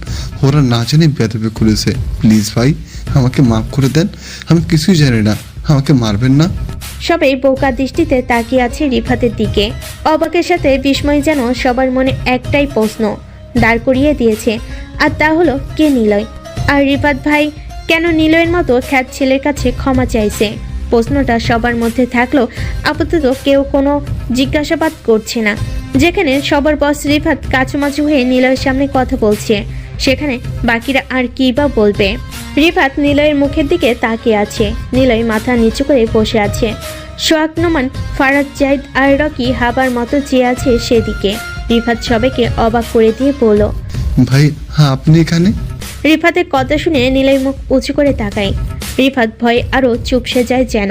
ওরা না জানি বেদবে খুলেছে, প্লিজ ভাই আমাকে মাফ করে দেন, আমি কিছুই জানি না, আমাকে মারবেন না।
সবাই বোকা দৃষ্টিতে তাকিয়ে আছে রিফাতের দিকে। অবাকের সাথে বিস্ময় যেন সবার মনে একটাই প্রশ্ন দাঁড় করিয়ে দিয়েছে, আর তা হলো কে নিলয়, আর রিফাত ভাই কেন নিলয়ের মতো খ্যাত ছেলের কাছে ক্ষমা চাইছে। প্রশ্নটা সবার মধ্যে থাকলো, আপাতত কেউ কোনো জিজ্ঞাসাবাদ করছে না। যেখানে সবার বস রিফাত কাছুমাছু হয়ে নিলয়ের সামনে কথা বলছে, সেখানে বাকিরা আর কি বা বলবে। রিফাত নিলয়ের মুখের দিকে তাকিয়ে আছে। নিলয় মাথা নিচু করে বসে আছে। সোহাগ, নোমান, ফারাদ, জাহিদ আর রকি হাবার মতো চেয়ে আছে সেদিকে। রিফাত সবাইকে অবাক করে দিয়ে বলল,
ভাই হ্যাঁ আপনি এখানে?
রিফাতের কথা শুনে নিলয় মুখ উঁচু করে তাকায়। রিফাত ভয়ে আরো চুপসে যায় যেন।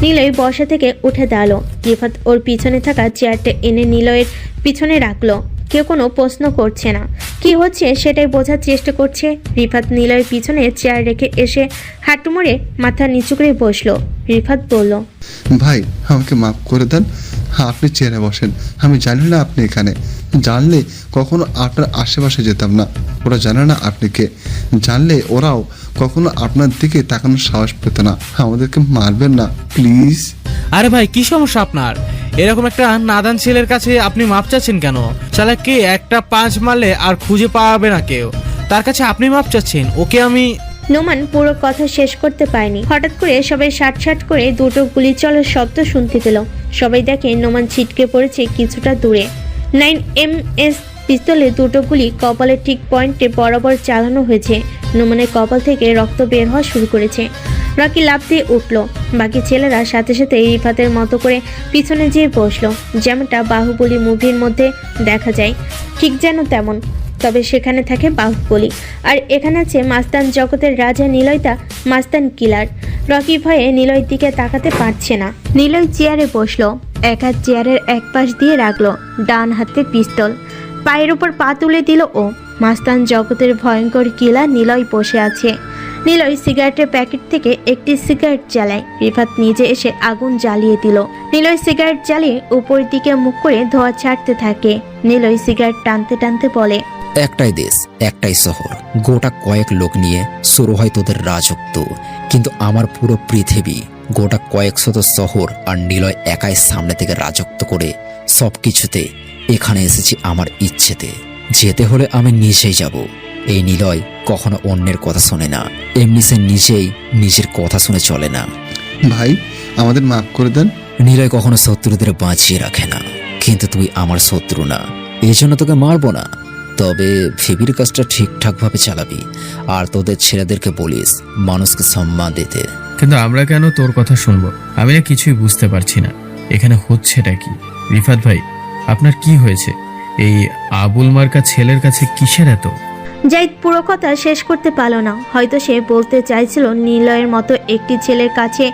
নিলয় বসা থেকে উঠে দাঁড়ালো। রিফাত ওর পিছনে থাকা চেয়ারটা এনে নিলয়ের পিছনে রাখলো। কেউ কোনো প্রশ্ন করছে না, কি হচ্ছে সেটাই বোঝার চেষ্টা করছে। রিফাত নিলয়ের পিছনে চেয়ার রেখে এসে হাঁটু মুড়ে মাথা নিচু করে বসলো। রিফাত বলল,
ভাই আমাকে মাফ করে দেন, হ্যাঁ আপনি চেয়ারে বসেন, আমি জানি না আপনি এখানে, জানলে কখনো আপনার আশেপাশে যেতাম না, ওরা জানে না আপনি কে, জানলে ওরাও কখনো আপনার দিকে তাকানোর সাহস পেত না, আমাদেরকে মারবেন না প্লিজ।
আরে ভাই কি সমস্যা আপনার? এরকম একটা নাদান ছেলের কাছে আপনি মাপ চাচ্ছেন কেন? শালা কে একটা পাঁচ মারলে আর খুঁজে পাবে না কেউ, তার কাছে আপনি মাপ চাচ্ছেন? ওকে আমি।
নোমান পুরো কথা শেষ করতে পারেনি। হঠাৎ করে সবাই শাট করে দুটো গুলি চলার শব্দ শুনতে পেল। সবাই দেখে নোমান ছিটকে পড়েছে কিছুটা দূরে। 9mm পিস্তলে দুটো গুলি কপালের ঠিক পয়েন্টে বরাবর চালানো হয়েছে। নোমানের কপাল থেকে রক্ত বের হওয়া শুরু করেছে। রকি লাফ দিয়ে উঠল। বাকি ছেলেরা সাথে সাথে রিফাতের মতো করে পিছনে যেয়ে বসলো, যেমনটা বাহুবলী মুভির মধ্যে দেখা যায়, ঠিক যেন তেমন। তবে সেখানে থাকে বাহুবলী, আর এখানে আছে মাস্তান জগতের রাজা নিলয়দা, মাস্তান কিলার। রকি ভয়ে নিলয়ের দিকে তাকাতে পারছে না। নিলয় চেয়ারে বসলো, এক হাত চেয়ারের এক পাশ দিয়ে রাখলো, ডান হাতে পিস্তল, পায়ের উপর পা তুলে দিল ও। মাস্তান জগতের ভয়ঙ্কর কিলা নিলয় বসে আছে। নিলয় সিগারেটের প্যাকেট থেকে একটি সিগারেট জ্বালায়। রিফাত নিজে এসে আগুন জ্বালিয়ে দিল। নিলয় সিগারেট জ্বালিয়ে উপরের দিকে মুখ করে ধোঁয়া ছাড়তে থাকে। নিলয় সিগারেট টানতে টানতে বলে,
একটাই দেশ, একটাই শহর, গোটা কয়েক লোক নিয়ে শুরু হয় তোদের রাজত্ব, কিন্তু আমার পুরো পৃথিবী, গোটা কয়েক শত শহর আর নিলয় একাই সামনে থেকে রাজত্ব করে সবকিছুতে। এখানে এসেছি আমার ইচ্ছেতে, যেতে হলে আমি নিজেই যাব। এই নিলয় কখনো অন্যের কথা শোনে না, এমনি সে নিজেই নিজের কথা শুনে চলে না।
ভাই, আমাদের মাফ করে দেন।
নিলয় কখনো শত্রুদের বাঁচিয়ে রাখে না, কিন্তু তুই আমার শত্রু না, এই জন্য তোকে মারবো না। তবে ফিবির কাজটা ঠিকঠাকভাবে চালাবি, আর তোদের ছেলেদেরকে বলিস মানুষকে সম্মান দিতে।
কিন্তু আমরা কেন তোর কথা শুনবো? আমি না কিছুই বুঝতে পারছি না, এখানে হচ্ছেটা কি? রিফাত ভাই, আপনার কি হয়েছে? এই আবুল মার্কা ছেলের কাছে কিসের এত?
জাহিদ পুরো কথা শেষ করতে পারল না। হয়তো সে বলতে চাইছিল নিলয়ের মতো একটি ছেলের কাছে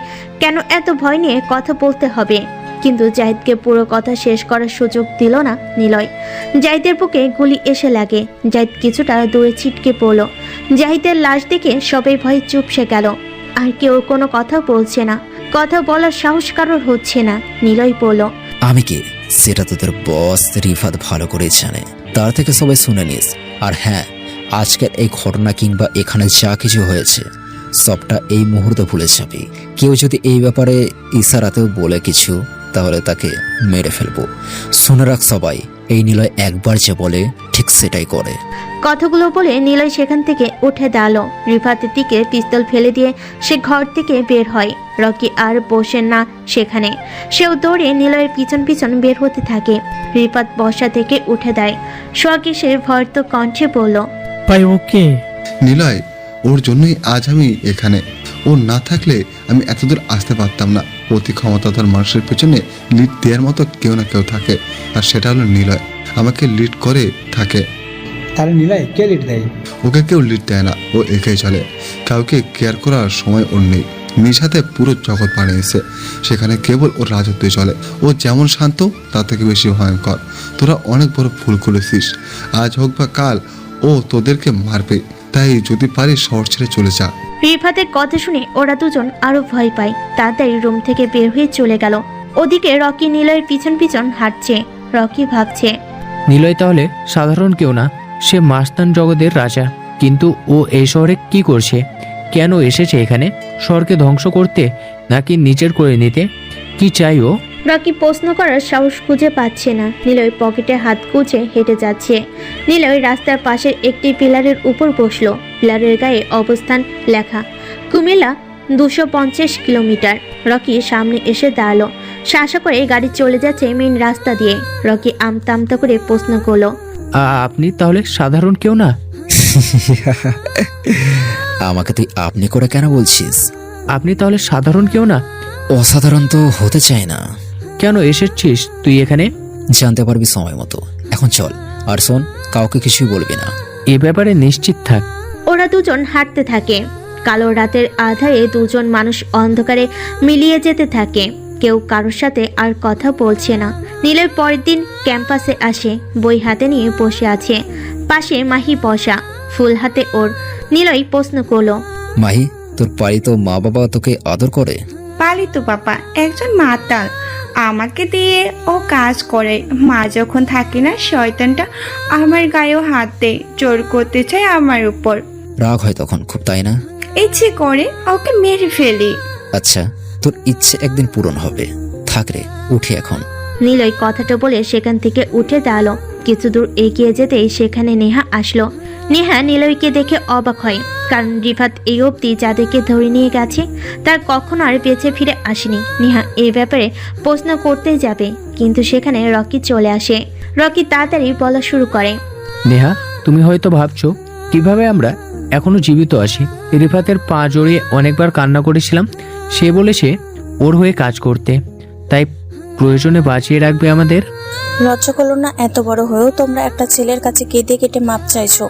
কেন এত ভয় নিয়ে কথা বলতে হবে, কিন্তু জাহিদকে পুরো কথা শেষ করার সুযোগ দিল না নিলয়। জাহিদের বুকে গুলি এসে লাগে। জাহিদ কিছুটা দূরে ছিটকে পড়ল। জাহিদের লাশ দেখে সবাই ভয়ে চুপসে গেল, আর কেউ কোনো কথা বলছে না। কথা বলার সাহস কারোর হচ্ছে না। নিলয় বলল,
আমি কে সেটা তোদের বস রিফাত ভালো করে জানে, তার থেকে সবাই শুনে নিস। আর হ্যাঁ, আজকের এই ঘটনা কিংবা এখানে যা কিছু হয়েছে সবটা এই মুহূর্তে ভুলে যাবি। কেউ যদি এই ব্যাপারে ইশারাতেও বলে কিছু, তাহলে তাকে মেরে ফেলবো। শুনে রাখ সবাই, এই নিলয় একবার যে বলে ঠিক সেটাই করে।
কথাগুলো বলে নিলয় সেখান থেকে উঠে দাঁড়ালো। রিফাতের দিকে পিস্তল ফেলে দিয়ে সে ঘর থেকে বের হয়। রকি আর বসেন না সেখানে, সেও দৌড়ে নিলয়ের পিছন পিছন বের হতে থাকে। রিফাত বসা থেকে উঠে দেয়। সোহাগী সে ভয়ত কণ্ঠে বলল,
ভাই ওকে।
নিলয়, ওর জন্যই আজ আমি এখানে। ও না থাকলে আমি এতদূর আসতে পারতাম না। অতি ক্ষমতাধর মানুষের পেছনে লিড দেওয়ার মতো কেউ না কেউ থাকে, আর সেটা হলো নিলয়। আমাকে লিড করে থাকে।
তাহলে নিলয় কে লিড দেয়?
ওকে কেউ লিড দেয় না, ও একাই চলে। কাউকে কেয়ার করার সময় ওর নেই। নিজ হাতে পুরো জগৎ বানিয়েছে, সেখানে কেবল ওর রাজত্বই চলে। ও যেমন শান্ত, তার থেকে বেশি ভয়ঙ্কর। তোরা অনেক বড় ভুল করেছিস। আজ হোক বা কাল ও তোদেরকে মারবে, তাই যদি পারিস শহর ছেড়ে চলে যা।
রিফাতের কথা শুনে ওরা দুজন আরো ভয় পায়। তাড়াতাড়ি রুম থেকে বের হয়ে চলে গেল। ওদিকে রকি নিলয়ের পিছন পিছন হাঁটছে। রকি ভাবছে,
নিলয় তাহলে সাধারণ কেউ না, সে মাস্তান জগতের রাজা। কিন্তু ও এই শহরে কি করছে? কেন এসেছে এখানে? শহরকে ধ্বংস করতে নাকি নিজের করে নিতে? কি চাই ও?
রকি প্রশ্ন করার সাহস খুঁজে পাচ্ছে না। নিলয় পকেটে হাত গুজে হেঁটে যাচ্ছে। নিলয় রাস্তার পাশের একটি পিলারের উপর বসলো। পিলারের গায়ে অবস্থান লেখা, কুমিল্লা 250 কিলোমিটার। রকি সামনে এসে দাঁড়ালো। শাসা করে গাড়ি চলে যাচ্ছে মেইন রাস্তা দিয়ে। রকি আমতা আমতা করে প্রশ্ন করলো,
আপনি তাহলে সাধারণ কেউ না?
আমাকে তুই আপনি করে কেন বলছিস?
আপনি তাহলে সাধারণ কেউ না?
অসাধারণ তো হতে চাই না।
কেন এসেছিস তুই এখানে?
জানতে পারবি সময় মতো। এখন চল, আর শোন, কাউকে কিছুই বলবি না।
এ ব্যাপারে নিশ্চিত থাক।
ওরা দুজন হাঁটতে থাকে। কালো রাতের আধারে দুজন মানুষ অন্ধকারে মিলিয়ে যেতে থাকে। কেউ কারোর সাথে আর কথা বলছে না। নীলের পরের দিন ক্যাম্পাসে আসে, বই হাতে নিয়ে বসে আছে। পাশে মাহি বসা, ফুল হাতে ওর। নীলই প্রশ্ন করলো,
মাহি, তোর পালিত মা বাবা তোকে আদর করে?
পালিত বাবা একজন মাতাল, আমাকে দিয়ে ও কাজ করে। মা যখন থাকে না, শয়তানটা আমার গায়েও হাত দেয়, জোর করতে চায় আমার উপর।
রাগ হয় তখন খুব, তাই না?
ইচ্ছে করে ওকে মেরে ফেলি।
আচ্ছা, তোর ইচ্ছে একদিন পূরণ হবে। থাক রে, উঠি এখন।
নীলই কথাটা বলে সেখান থেকে উঠে দাঁড়ালো। কিছু দূর এগিয়ে যেতেই সেখানে নেহা আসলো। নেহা নীলয়কে দেখে অবাক হয়, কারণ রিফাত এই অবধি যাদেরকে ধরে নিয়ে গেছে তার কখনো আর বেঁচে ফিরে আসেনি। নেহা এই ব্যাপারে প্রশ্ন করতে যাবে, কিন্তু সেখানে রকি চলে আসে। রকি তাড়াতাড়ি বলা শুরু করে,
নেহা, তুমি হয়তো ভাবছো কিভাবে আমরা এখনো জীবিত আছি। রিফাতের পা জড়িয়ে অনেকবার কান্না করেছিলাম। সে বলেছে ওর হয়ে কাজ করতে, তাই প্রয়োজনে বাঁচিয়ে রাখবে আমাদের।
লজ্জা করলো না এত বড় হয়েও তোমরা একটা ছেলের কাছে কেঁদে কেটে মাপ চাইছো,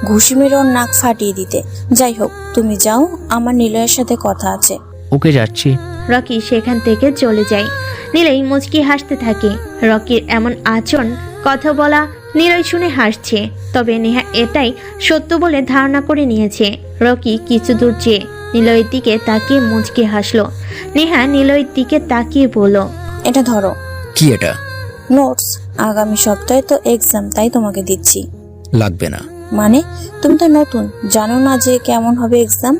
ঘুষি মেরে ওর নাক ফাটিয়ে দিতে। যাই হোক, তুমি যাও, আমার নিলয়ের সাথে কথা আছে।
ওকে, যাচ্ছি।
রকি সেখান থেকে চলে যায়। নীলই মুচকি হাসতে থাকে। রকির এমন আচরণ, কথা বলা নিলয় শুনে হাসছে, তবে নেহা এটাই সত্য বলে ধারণা করে নিয়েছে। রকি কিছু দূর যেয়ে নিলয়ের দিকে তাকিয়ে মুচকে হাসলো। নেহা নিলয়ের দিকে তাকিয়ে বলল,
এটা ধরো।
কি এটা?
নোটস। আগামী সপ্তাহে তো এক্সাম, তাই তোমাকে দিচ্ছি।
লাগবে না।
মানে তুমি তো নতুন, জানো না যে কেমন হবে এক্সাম।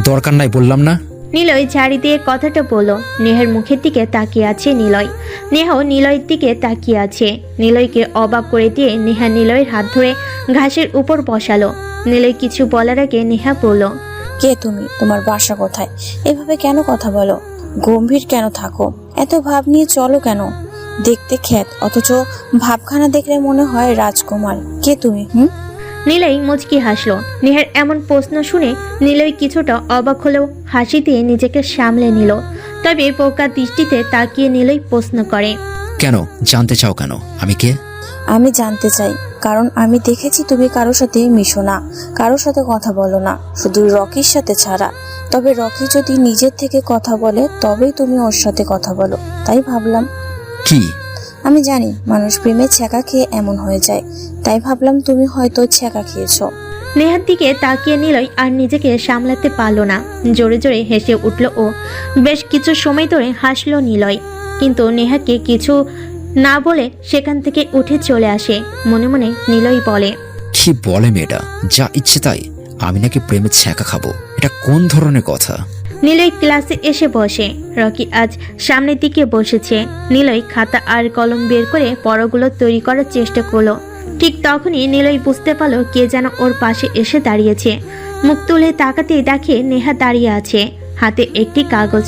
দরকার নাই বললাম না।
নিলয় ঝাড়ি দিয়ে কথাটা বলল। নেহার মুখের দিকে তাকিয়ে আছে নিলয়। নেহাও নিলয়ের দিকে তাকিয়ে আছে। নিলয়কে অবাক করে দিয়ে নেহা নিলয়ের হাত ধরে ঘাসের উপর বসালো। নিলয় কিছু বলার আগে নেহা বলল,
কে তুমি? তোমার বাসা কোথায়? এভাবে কেন কথা বলো? গম্ভীর কেন থাকো? এত ভাব নিয়ে চলো কেন? দেখতে খ্যাত, অথচ ভাবখানা দেখলে মনে হয় রাজকুমার। কে তুমি?
নিলয় মুচকি হাসলো। নেহার এমন প্রশ্ন শুনে নিলয় কিছুটা অবাক হলেও হাসি দিয়ে নিজেকে সামলে নিল। তবে পোকা দৃষ্টিতে তাকিয়ে নিলয় প্রশ্ন করে,
কেন জানতে চাও? কেন আমি কে?
আমি জানতে চাই কারণ আমি দেখেছি তুমি কারোর সাথে মিশো না, কারোর সাথে কথা বলো না, শুধু রকির সাথে ছাড়া। তবে রকি যদি নিজের থেকে কথা বলে তবেই তুমি ওর সাথে কথা বলো, তাই ভাবলাম।
কি?
আমি জানি মানুষ প্রেমে ছ্যাঁকা খেয়ে এমন হয়ে যায়, তাই ভাবলাম তুমি হয়তো ছ্যাঁকা খেয়েছো।
নেহার দিকে তাকিয়ে নিলয় আর নিজেকে সামলাতে পারল না, জোরে জোরে হেসে উঠল ও। বেশ কিছু সময় ধরে হাসলো নিলয়, কিন্তু নেহাকে কিছু না বলে সেখান থেকে উঠে চলে আসে। মনে মনে নিলয় বলে,
কি বলে মেয়েটা? যা ইচ্ছে তাই। আমি নাকি প্রেমে ছ্যাঁকা খাবো? এটা কোন ধরনের কথা?
নিলয় ক্লাসে এসে বসে। রকি আজ সামনের দিকে বসেছে। নিলয় খাতা আর কলম বের করে পড়াগুলো তৈরি করার চেষ্টা করলো। ঠিক তখনই নিলয় বুঝতে পারলো কে যেন ওর পাশে এসে দাঁড়িয়েছে। মুখ তুলে তাকাতেই দেখে নেহা দাঁড়িয়ে আছে, হাতে একটি কাগজ।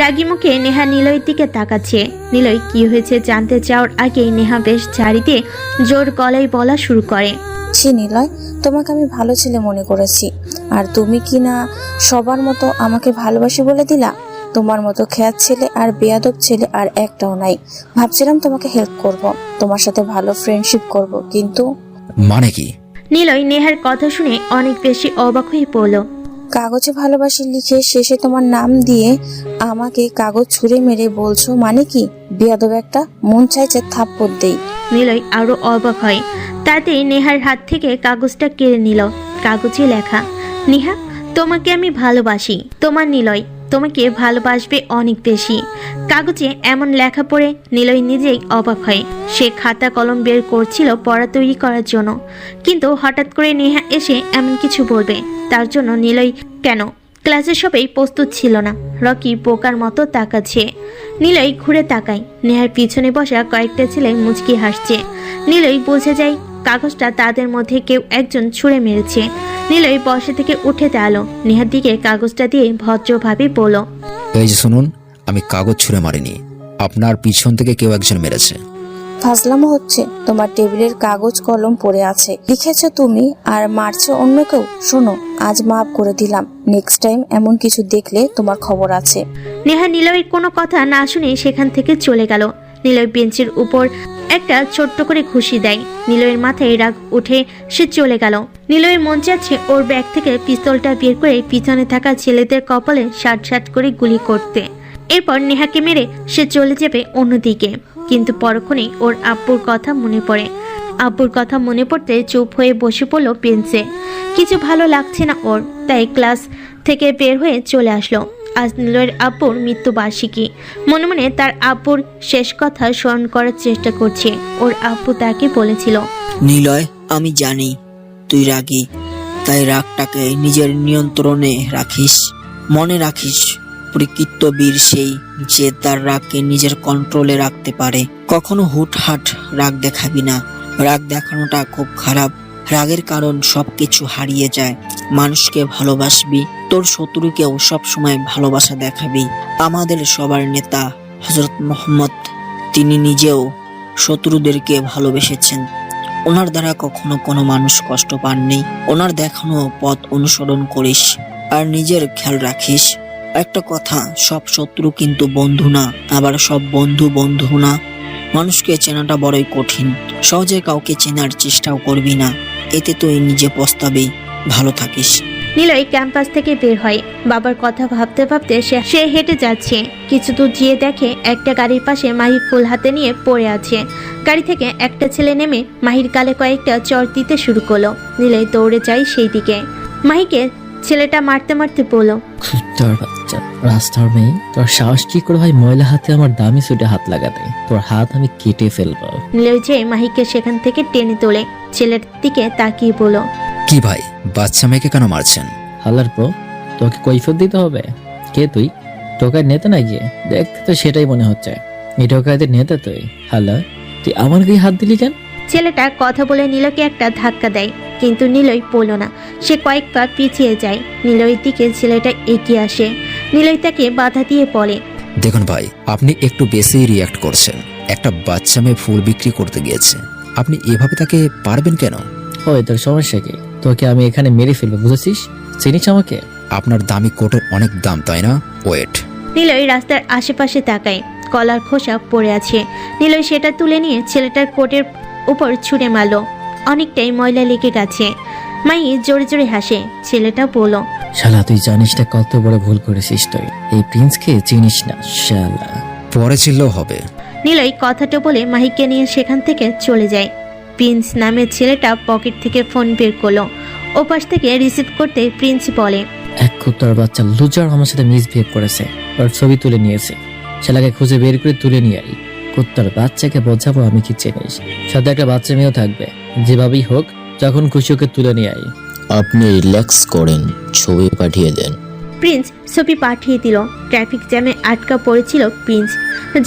রাগী মুখে নেহা নিলয়ের দিকে তাকাচ্ছে। নিলয় কি হয়েছে জানতে চাওয়ার আগেই নেহা বেশ ঝাড়ি দিয়ে জোর গলায় বলা শুরু করে,
ছি নিলয়, তোমাকে আমি ভালো ছেলে মনে করেছি, আর তুমি কি না সবার মতো আমাকে ভালোবাসি বলে দিলা? তোমার মতো খ্যাত ছেলে আর বেয়াদব ছেলে আর একটাও নাই। ভাবছিলাম তোমাকে হেল্প করব, তোমার সাথে ভালো ফ্রেন্ডশিপ করব, কিন্তু
মানে কি?
নিলয় নেহার কথা শুনে অনেক বেশি অবাক হয়ে পড়ল।
কাগজে ভালোবাসি লিখে শেষে তোমার নাম দিয়ে আমাকে কাগজ ছুঁড়ে মেরে বলছো মানে কি? বেয়াদব একটা, মন চাইছে থাপ্পড় দেই।
নিলয় আরো অবাক হয়। তাতে নেহার হাত থেকে কাগজটা কেড়ে নিল। কাগজে লেখা, নেহা তোমাকে আমি ভালোবাসি, তোমার নিলয় তোমাকে ভালোবাসবে অনেক বেশি। কাগজে এমন লেখা পড়ে নিলয় নিজেই অবাক হয়। সে খাতা কলম বের করছিল পড়া তৈরি করার জন্য, কিন্তু হঠাৎ করে নেহা এসে এমন কিছু বলবে তার জন্য নিলয় কেন ক্লাসে সবাই প্রস্তুত ছিল না। রকি বোকার মতো তাকাচ্ছে। নিলয় ঘুরে তাকায়। নেহার পিছনে বসা কয়েকটা ছেলে মুচকি হাসছে। নিলয় বুঝে যায় কাগজটা তাদের মধ্যে কেউ একজন ছুঁড়ে মেরেছে। নিলয় বসা থেকে উঠে দাঁড়ালো। নেহার দিকে কাগজটা দিয়ে ভদ্রভাবে বলল,
এই যে শুনুন, আমি কাগজ ছুঁড়ে মারিনি, আপনার পিছন থেকে কেউ একজন মেরেছে।
ফাজলামো হচ্ছে। তোমার টেবিলের কাগজ কলম পড়ে আছে, লিখেছো তুমি আর মারছো অন্য কেউ। শোনো, আজ মাফ করে দিলাম, নেক্সট টাইম এমন কিছু দেখলে তোমার খবর আছে।
নেহা নিলয়ের কোনো কথা না শুনে সেখান থেকে চলে গেল। নিলয় বেঞ্চের উপর একটা ছোট্ট করে ঘুষি দেয়। নিলয়ের মাথায় রাগ উঠে সে চলে গেল। নিলয়ের মন চাচ্ছে ওর ব্যাগ থেকে পিস্তলটা বের করে পিছনে থাকা ছেলেদের কপালে শাট শাট করে গুলি করতে। এরপর নেহাকে মেরে সে চলে যাবে অন্যদিকে। কিন্তু পরক্ষণেই ওর আব্বুর কথা মনে পড়ে। আব্বুর কথা মনে পড়তে চুপ হয়ে বসে পড়লো বেঞ্চে। কিছু ভালো লাগছে না ওর, তাই ক্লাস থেকে বের হয়ে চলে আসলো। আজ নিলয়ের আব্বুর মৃত্যুবার্ষিকী। মনে মনে তার আব্বুর শেষ কথা স্মরণ করার চেষ্টা করছে। ওর আব্বু তাকে বলেছিল,
নিলয়, আমি জানি তুই রাগী, তাই রাগটাকে নিজের নিয়ন্ত্রণে রাখিস। মনে রাখিস, প্রকৃত বীর সেই যে তার রাগকে নিজের কন্ট্রোলে রাখতে পারে। কখনো হুটহাট রাগ দেখাবি না, রাগ দেখানোটা খুব খারাপ। রাগের কারণ সবকিছু হারিয়ে যায়। মানুষকে ভালোবাসবি, তোর শত্রুকেও সবসময় ভালোবাসা দেখাবি। আমাদের সবার নেতা হযরত মুহাম্মদ, তিনি নিজেও শত্রুদেরকে ভালোবেসেছেন। ওনার দ্বারা কখনো কোনো মানুষ কষ্ট পাননি। ওনার দেখানো পথ অনুসরণ করিস আর নিজের খেয়াল রাখিস। একটা কথা, সব শত্রু কিন্তু বন্ধু না, আবার সব বন্ধু বন্ধু না। মানুষকে চেনাটা বড়ই কঠিন। সহজে কাউকে চেনার চেষ্টাও করবি না, এতে তুই নিজে পস্তাবি। ভালো থাকিস।
নিলয় ক্যাম্পাস থেকে বের হয়। বাবার কথা ভাবতে ভাবতে সে হেঁটে যাচ্ছে। কিছু দূর যেয়ে দেখে একটা গাড়ির পাশে মাহি ফুল হাতে নিয়ে পড়ে আছে। গাড়ি থেকে একটা ছেলে নেমে মাহির গালে কয়েকটা চর দিতে শুরু করলো। নিলয় দৌড়ে যায় সেই দিকে। মাহিকে ছেলেটা মারতে মারতে বলল,
কুত্তার বাচ্চা, রাস্তার মেয়ে, তোর সাহস কি করে হয় ময়লা হাতে আমার দামি সুটে হাত লাগাতে? তোর হাত আমি কেটে ফেলবো।
নিলয় যে মাহিকে সেখান থেকে টেনে তোলে। ছেলের দিকে তাকিয়ে বলল,
কি ভাই, বাচ্চা মেয়েকে কেন মারছেন?
হালার পর তোকে কৈফত দিতে হবে। কে তুই? টোকার নেতা না গিয়ে দেখতে তো সেটাই মনে হচ্ছে। এই টোকাইদের নেতা তুই? হালা, তুই আমার গায়ে হাত দিলি কেন?
ছেলেটা কথা বলে নিলয়কে একটা ধাক্কা দেয়, কিন্তু নিলয় পড়ল না। সে কয়েক পা পিছিয়ে যায়। নিলয়ের দিকে ছেলেটা এগিয়ে আসে। নিলয় তাকে বাধা দিয়ে বলে,
দেখুন ভাই, আপনি একটু বেশি রিয়াক্ট করছেন। একটা বাচ্চা মেয়ে ফুল বিক্রি করতে গিয়েছে, আপনি এভাবে তাকে পারবেন কেন?
ওই তোর সমস্যা কি? তোকে আমি এখানে মেরে ফেলবো, বুঝেছিস? চিনিস আমাকে?
আপনার দামি কোটের অনেক দাম, তাই না? ওয়েট।
নিলয় রাস্তার আশেপাশে তাকায়। কলার খোসা পড়ে আছে। নিলয় সেটা তুলে নিয়ে ছেলেটার কোটের উপর ছুঁড়ে মারল। অনেকটাই ময়লা লেগে গেছে। মাহি জোরে জোরে হাসে। ছেলেটা বলল,
শালা, তুই জানিস না কত বড় ভুল করেছিস তুই? এই প্রিন্সকে চিনিস না শালা।
পরে চিনলেও হবে।
নিলয় কথাটা বলে মাহিকে নিয়ে সেখান থেকে চলে যায়। প্রিন্স নামের ছেলেটা পকেট থেকে ফোন বের করলো। ওপাশ থেকে রিসিভ করতে প্রিন্স বলে,
এক কুত্তার বাচ্চা লুজার আমার সাথে মিসবিহেভ করেছে, ওর ছবি তুলে নিয়েছে। শালাকে খুঁজে বের করে তুলে নিয়ে আই। কুত্তার বাচ্চাকে বোঝাবো আমি কি চিনিস। সাথে একটা বাচ্চা মেয়েও থাকবে। যেভাবেই হোক যখন খুশি ওকে তুলে নিয়ে আই।
আপনি রিল্যাক্স করেন, ছবি পাঠিয়ে দেন।
প্রিন্স ছবি পাঠিয়ে দিল। ট্রাফিক জ্যামে আটকা পড়েছিল প্রিন্স।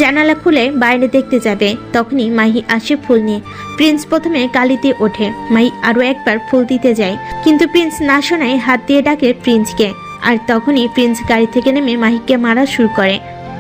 জানালা খুলে বাইরে দেখতে যাবে, তখনই মাহি আসে ফুল নিয়ে। প্রিন্স প্রথমে গালিতে ওঠে। মাহি আরো একবার ফুল দিতে যায়, কিন্তু প্রিন্স না শোনায় হাত দিয়ে ডাকে প্রিন্সকে। আর তখনই প্রিন্স গাড়ি থেকে নেমে মাহিকে মারা শুরু করে।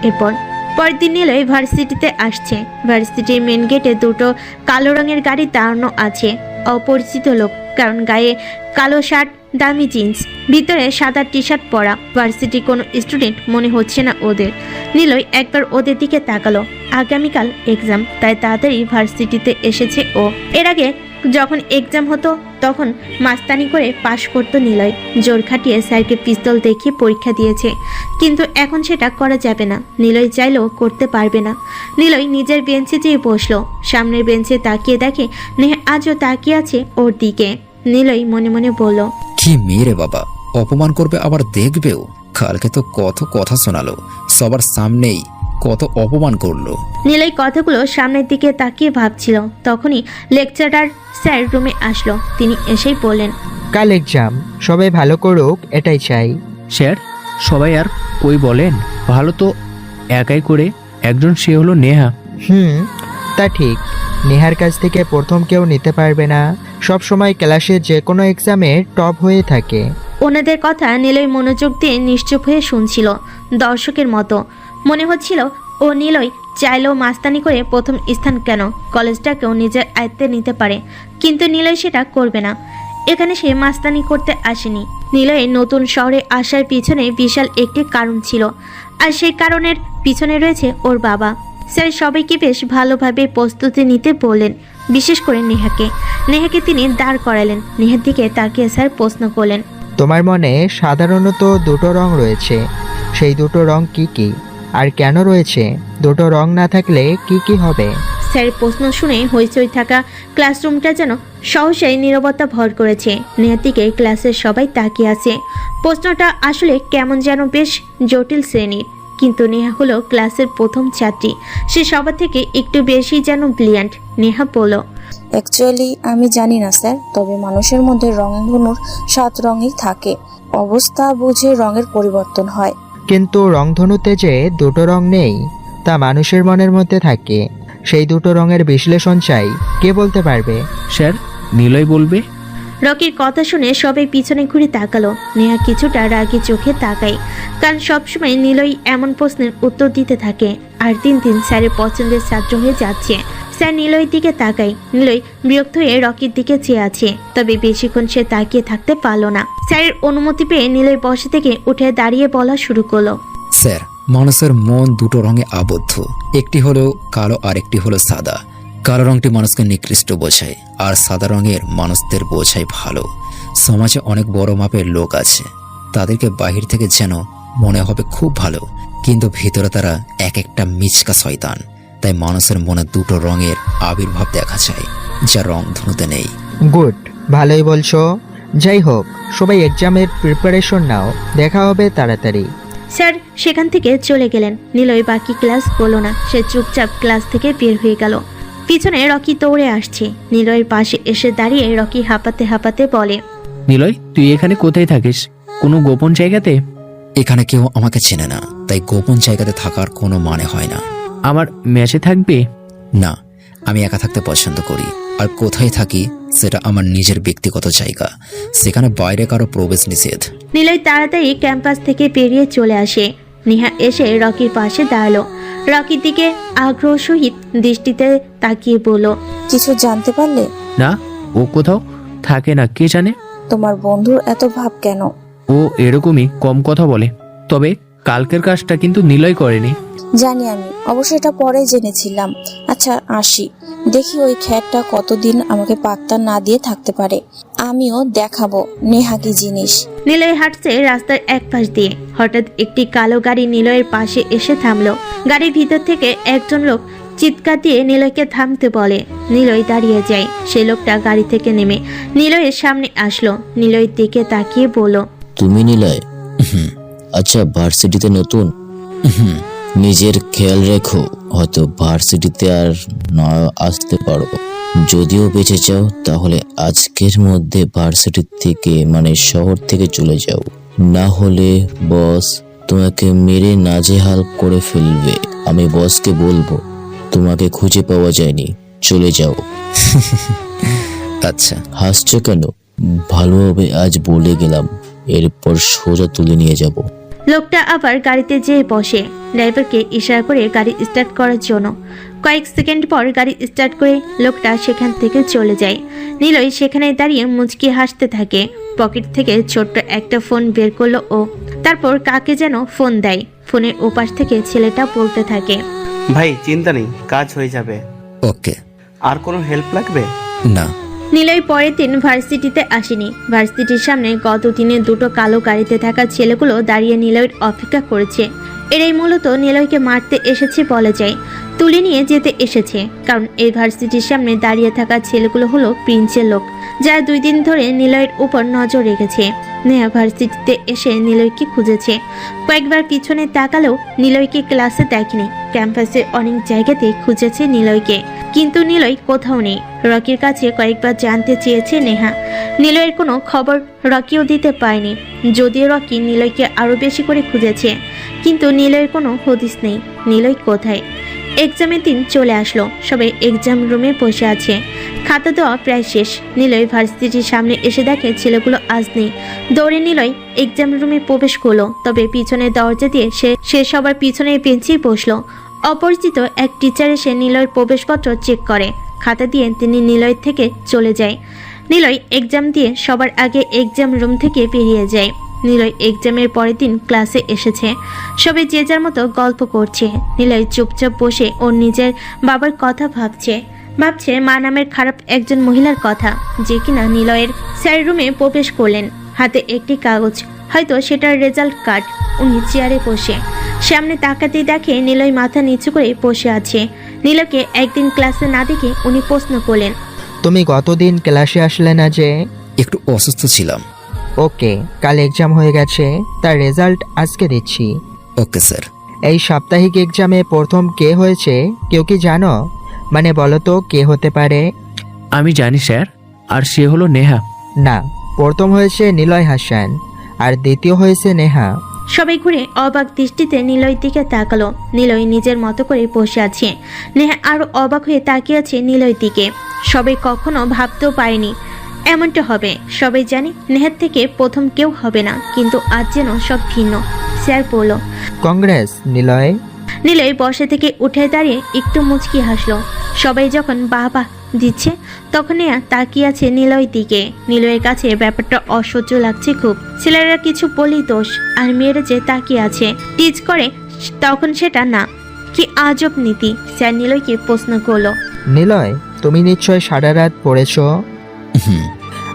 এরপর পরদিন নিলয় ভার্সিটিতে আসছে। ভার্সিটির মেন গেটে দুটো কালো রঙের গাড়ি দাঁড়ানো আছে। অপরিচিত লোক, কারণ গায়ে কালো শার্ট, দামি জিন্স, ভিতরে সাদা টি শার্ট পরা। ভার্সিটি কোনো স্টুডেন্ট মনে হচ্ছে না ওদের। নিলয় একবার ওদের দিকে তাকালো। আগামীকাল এক্সাম, তাই তাড়াতাড়ি ভার্সিটিতে এসেছে ও। এর আগে যখন এক্সাম হতো তখন মাস্তানি করে পাশ করতো নিলয়। জোর খাটিয়ে স্যারকে পিস্তল দেখিয়ে পরীক্ষা দিয়েছে, কিন্তু এখন সেটা করা যাবে না। নিলয় চাইলেও করতে পারবে না। নিলয় নিজের বেঞ্চে যেয়ে বসলো। সামনের বেঞ্চে তাকিয়ে দেখে নেহা আজও তাকিয়ে আছে ওর দিকে। নিলয় মনে মনে বলল,
কি মেয়ে বাবা, অপমান করবে আবার দেখবেও। কালকে তো কত কথা শোনালো, সবার সামনেই কত অপমান করলো।
নিলয় কথাগুলো সামনের দিকে তাকিয়ে ভাবছিল। তখনই লেকচারার স্যার রুমে আসলো। তিনি এসেই বললেন,
কাল এক্সাম, সবাই ভালো করুক এটাই চাই।
স্যার, সবাই আর কই বলেন, ভালো তো একাই করে একজন, সে হলো নেহা।
তা ঠিক, নেহার কাছ থেকে প্রথম কেউ নিতে পারবে না। সব সময় ক্লাসে যে কোনো এক্সামে টপ হয়ে থাকে।
ওনাদের কথা নিলয় মনোযোগ দিয়ে নিশ্চুপ হয়ে শুনছিল, দর্শকের মতো। মনে হচ্ছিল ও নিলয় চাইলেও মাস্তানি করে প্রথম স্থান কেন, কলেজটাকেও নিজের আয়ত্তে নিতে পারে, কিন্তু নিলয় সেটা করবে না। এখানে সে মাস্তানি করতে আসেনি। নিলয়ের নতুন শহরে আসার পিছনে বিশাল একটি কারণ ছিল, আর সেই কারণের পিছনে রয়েছে ওর বাবা। স্যার সবাইকে বেশ ভালোভাবে প্রস্তুতি নিতে বললেন, বিশেষ করে নেহাকে তিনি দাঁড় করালেন। নেহার দিকে তাকিয়ে স্যার প্রশ্ন করলেন,
তোমার মনে সাধারণত দুটো রং রয়েছে, সেই দুটো রং কি কি আর কেন রয়েছে? দুটো রং না থাকলে কি কি হবে?
স্যার প্রশ্ন শুনে হইচই থাকা ক্লাসরুমটা যেন সহসাই নীরবতা ভর করেছে। নেহার দিকে ক্লাসের সবাই তাকিয়ে আছে। প্রশ্নটা আসলে কেমন যেন বেশ জটিল শ্রেণীর, কিন্তু নেহা হলো ক্লাসের প্রথম ছাত্রী। সে সবার থেকে একটু বেশি যেন ব্রিলিয়ান্ট। নেহা বলল,
অ্যাকচুয়ালি আমি জানি না স্যার, তবে মানুষের মধ্যে রংধনুর 7 রঙই থাকে। অবস্থা বুঝে রঙের পরিবর্তন হয়।
কিন্তু রংধনুতে যে দুটো রং নেই তা মানুষের মনের মধ্যে থাকে। সেই দুটো রঙের বিশ্লেষণ চাই, কে বলতে পারবে?
স্যার, নিলয় বলবে।
রকির কথা শুনে সবাই পিছনে ঘুরে তাকালো। নেহা কিছুটা রাগী চোখে তাকায়, কারণ সবসময় নিলয় এমন প্রশ্নের উত্তর দিতে থাকে। আর দিন দিন স্যারের পছন্দের ছাত্র হয়ে যাচ্ছে। স্যার নিলয়ের দিকে তাকায়। নিলয় বিরক্ত হয়ে রকির দিকে চেয়ে আছে, তবে বেশিক্ষণ সে তাকিয়ে থাকতে পারল না। স্যারের অনুমতি পেয়ে নিলয় বসে থেকে উঠে দাঁড়িয়ে বলা শুরু করলো,
স্যার, মানুষের মন দুটো রঙে আবদ্ধ, একটি হলো কালো আর একটি হলো সাদা। কালো রঙটি মানুষকে নিকৃষ্ট বোঝায়, আর সাদা রঙের মানুষদের বোঝায় ভালো। সমাজে অনেক বড় মাপের লোক আছে, তাদেরকে বাহির থেকে যেন মনে হবে খুব ভালো, কিন্তু ভিতরে তারা এক একটা মিচকা শয়তান। তাই মানুষের মনে দুটো রঙের আবির্ভাব দেখা যায়, যা রংধনুতে নেই।
গুড, ভালোই বলছো। যাই হোক, সবাই এক্সামের প্রিপারেশন নাও, দেখা হবে তাড়াতাড়ি।
স্যার সেখান থেকে চলে গেলেন। নিলয় বাকি ক্লাস করলো না, সে চুপচাপ ক্লাস থেকে বের হয়ে গেল। পিছনে রকি দৌড়ে আসছে। নিলয়ের পাশে এসে দাঁড়িয়ে রকি হাঁপাতে হাঁপাতে বলে,
নিলয়, তুই এখানে কোথায় থাকিস? কোনো গোপন জায়গাতে?
এখানে কেউ আমাকে চেনে না, তাই গোপন জায়গাতে থাকার কোনো মানে হয় না।
আমার ম্যাচে থাকবে?
না, আমি একা থাকতে পছন্দ করি। আর কোথায় থাকি সেটা আমার নিজের ব্যক্তিগত জায়গা, সেখানে বাইরে কারো প্রবেশ নিষেধ।
নিলয় তাড়াতাড়ি ক্যাম্পাস থেকে বেরিয়ে চলে আসে। নেহা এসে রকির পাশে দাঁড়ালো। রকির দিকে আগ্রহ সহিত দৃষ্টিতে তাকিয়ে বলল,
কিছু জানতে পারলে?
না, ও কোথাও থাকে না, কে জানে।
তোমার বন্ধুর এত ভাব কেন?
ও এরকমই কম কথা বলে। তবে কালকের কাজটা কিন্তু নিলয় করেনি।
জানি আমি, অবশ্য এটা পরে জেনেছিলাম। আচ্ছা আসি, দেখি ওই খ্যাটটা কতদিন আমাকে পাত্তা না দিয়ে থাকতে পারে। আমিও দেখাবো নেহা কি জিনিস।
নিলয় হাঁটছে রাস্তার এক পাশ দিয়ে। হঠাৎ একটি কালো গাড়ি নিলয়ের পাশে এসে থামলো। গাড়ির ভিতর থেকে একজন লোক চিৎকার দিয়ে নিলয়কে থামতে বলে। নিলয় দাঁড়িয়ে যায়। সে লোকটা গাড়ি থেকে নেমে নিলয়ের সামনে আসলো। নিলয়ের দিকে তাকিয়ে বলল,
তুমি নিলয়? আচ্ছা, ভার্সিটিতে নতুন? নিজের খেয়াল রেখো, হয়তো ভার্সিটিতে আর না আসতে পারো। যদিও বেঁচে যাও তাহলে আজকের মধ্যে ভার্সিটি থেকে মানে শহর থেকে চলে যাও, না হলে বস তোমাকে মেরে নাজেহাল করে ফেলবে। আমি বসকে বলবো তোমাকে খুঁজে পাওয়া যায়নি, চলে যাও।
আচ্ছা,
হাসছো কেন? ভালোভাবে আজ বলে গেলাম, এরপর সোজা তুলে নিয়ে যাব।
লোকটা আবার গাড়িতে যেয়ে বসে। ড্রাইভারকে ইশারা করে গাড়ি স্টার্ট করার জন্য। কয়েক সেকেন্ড পর গাড়ি স্টার্ট করে লোকটা সেখান থেকে চলে যায়। নিলয় সেখানে দাঁড়িয়ে মুচকি হাসতে থাকে। পকেট থেকে ছোট্ট একটা ফোন বের করলো ও। তারপর কাকে যেন ফোন দেয়। ফোনের ওপাশ থেকে ছেলেটা বলতে থাকে,
ভাই চিন্তা নেই, কাজ হয়ে যাবে।
ওকে।
আর কোনো হেল্প লাগবে?
না।
নিলয় পরের দিন ভার্সিটিতে আসেনি। ভার্সিটির সামনে গত দিনে দুটো কালো গাড়িতে থাকা ছেলেগুলো দাঁড়িয়ে নিলয়ের অপেক্ষা করেছে। এরাই মূলত নিলয়কে মারতে এসেছে বলা যায়। তুলে নিয়ে যেতে এসেছে, কারণ এই ভার্সিটির সামনে দাঁড়িয়ে থাকা ছেলেগুলো হলো প্রিন্সের লোক, যারা 2 দিন ধরে নিলয়ের উপর নজর রেখেছে। নেহা ভার্সিটিতে এসে নিলয়কে খুঁজেছে। কয়েকবার পিছনে তাকালেও নিলয়কে ক্লাসে দেখেনি। ক্যাম্পাসের অনেক জায়গাতে খুঁজেছে নিলয়কে, কিন্তু নিলয় কোথাও নেই। রকির কাছে কয়েকবার জানতে চেয়েছে নেহা। নিলয়ের কোনো খবর রকিও দিতে পারেনি। যদিও রকি নিলয়কে আরো বেশি করে খুঁজেছে, কিন্তু নিলয়ের কোনো হদিস নেই। নিলয় কোথায়? এক্সামের দিন চলে আসলো। সবাই এক্সাম রুমে বসে আছে। খাতা দেওয়া প্রায় শেষ। নিলয় ভার্সিটির সামনে এসে দেখে ছেলেগুলো আজ নেই। দৌড়ে নিলয় এক্সাম রুমে প্রবেশ করলো। তবে পিছনের দরজা দিয়ে সে সবার পিছনের বেঞ্চেই বসলো। অপরিচিত এক টিচার এসে নিলয়ের প্রবেশপত্র চেক করে। খাতা দিয়ে তিনি নিলয় থেকে চলে যায়। নিলয় এক্সাম দিয়ে সবার আগে এক্সাম রুম থেকে বেরিয়ে যায়। নিলয় এক্সামের পরের দিন ক্লাসে এসেছে। সবাই যে যার মতো গল্প করছে। নিলয় চুপচাপ বসে ওর নিজের বাবার কথা ভাবছে মা নামের খারাপ একজন মহিলার কথা, যে কিনা নিলয়ের স্যার রুমে প্রবেশ করলেন। হাতে একটি কাগজ, হয়তো সেটার রেজাল্ট কার্ড। উনি চেয়ারে বসে সামনে তাকাতেই দেখে নিলয় মাথা নিচু করে বসে আছে। নিলয়কে একদিন ক্লাসে না দেখে উনি প্রশ্ন করলেন,
তুমি গতদিন ক্লাসে আসলে না যে?
একটু অসুস্থ ছিলাম।
ওকে, কাল এক্সাম হয়ে গেছে, তার রেজাল্ট আজকে দিচ্ছি।
Okay sir.
এই সাপ্তাহিক এক্সামে প্রথম কে হয়েছে কেউ কি জানো? মানে বলো তো কে হতে পারে?
আমি জানি স্যার, আর সে হলো নেহা।
না, প্রথম হয়েছে নিলয় হাসান আর দ্বিতীয় হয়েছে নেহা।
সবাই ঘুরে অবাক দৃষ্টিতে নিলয়ের দিকে তাকালো। নিলয় নিজের মতো করে বসে আছে। নেহা আরো অবাক হয়ে তাকিয়ে আছে নিলয়ের দিকে। সবাই কখনো ভাবতেও পারেনি এমনটা হবে। সবাই জানে নেহার থেকে প্রথম কেউ হবে না, কিন্তু আজ যেন সব ভিন্ন। স্যার বলল,
কংগ্রেস নিলয়।
নিলয় বসে থেকে উঠে দাঁড়িয়ে একটু মুচকি হাসলো। সবাই যখন বাহ দিচ্ছে তখন নেহা তাকিয়ে আছে নিলয়ের দিকে। নিলয়ের কাছে ব্যাপারটা অসহ্য লাগছে খুব। ছেলেরা কিছু বলেই দোষ, আর মেয়েরা যে তাকিয়ে আছে টিচ করে তখন সেটা না। কি আজব নীতি। স্যার নিলয়কে প্রশ্ন করলো,
নিলয়, তুমি নিশ্চয় সারা রাত পড়েছ?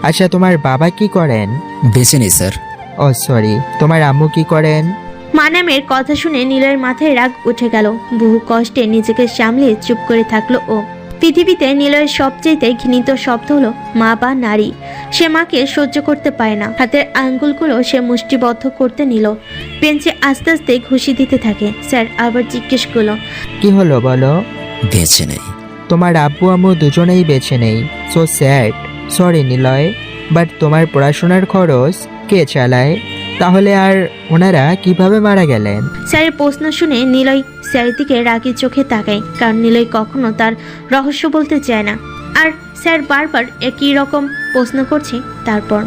আচ্ছা, তোমার বাবা কি করেন?
বেছে নেই স্যার।
ও সরি, তোমার আম্মু কি করেন?
মানামের কথা শুনে নীলয়ের মাথায় রাগ উঠে গেল। বহু কষ্টে নিজেকে সামলিয়ে চুপ করে থাকলো ও। পৃথিবীতে নীলয়ের সবচেয়ে ঘৃণিত শব্দ হলো মা বা নারী। সে মাকে সহ্য করতে পারে না। হাতের আঙ্গুলগুলো সে মুষ্টিবদ্ধ করতে নিল। বেঞ্চে আস্তে আস্তে ঘুষি দিতে থাকে। স্যার আবার জিজ্ঞেস করলো,
কি হলো বলো?
বেছে নেই।
তোমার আব্বু আম্মু দুজনেই বেছে নেই। So sad. Sorry Niloy, but তোমার পড়াশোনার খরচ কে চালায়? তাহলে আর ওনারা কিভাবে মারা গেলেন?
স্যারের প্রশ্ন শুনে নিলয় স্যারের দিকে রাগি চোখে তাকায়, কারণ নিলয় কখনো তার রহস্য বলতে চায় না। আর স্যার বারবার একই রকম প্রশ্ন করছে। তারপর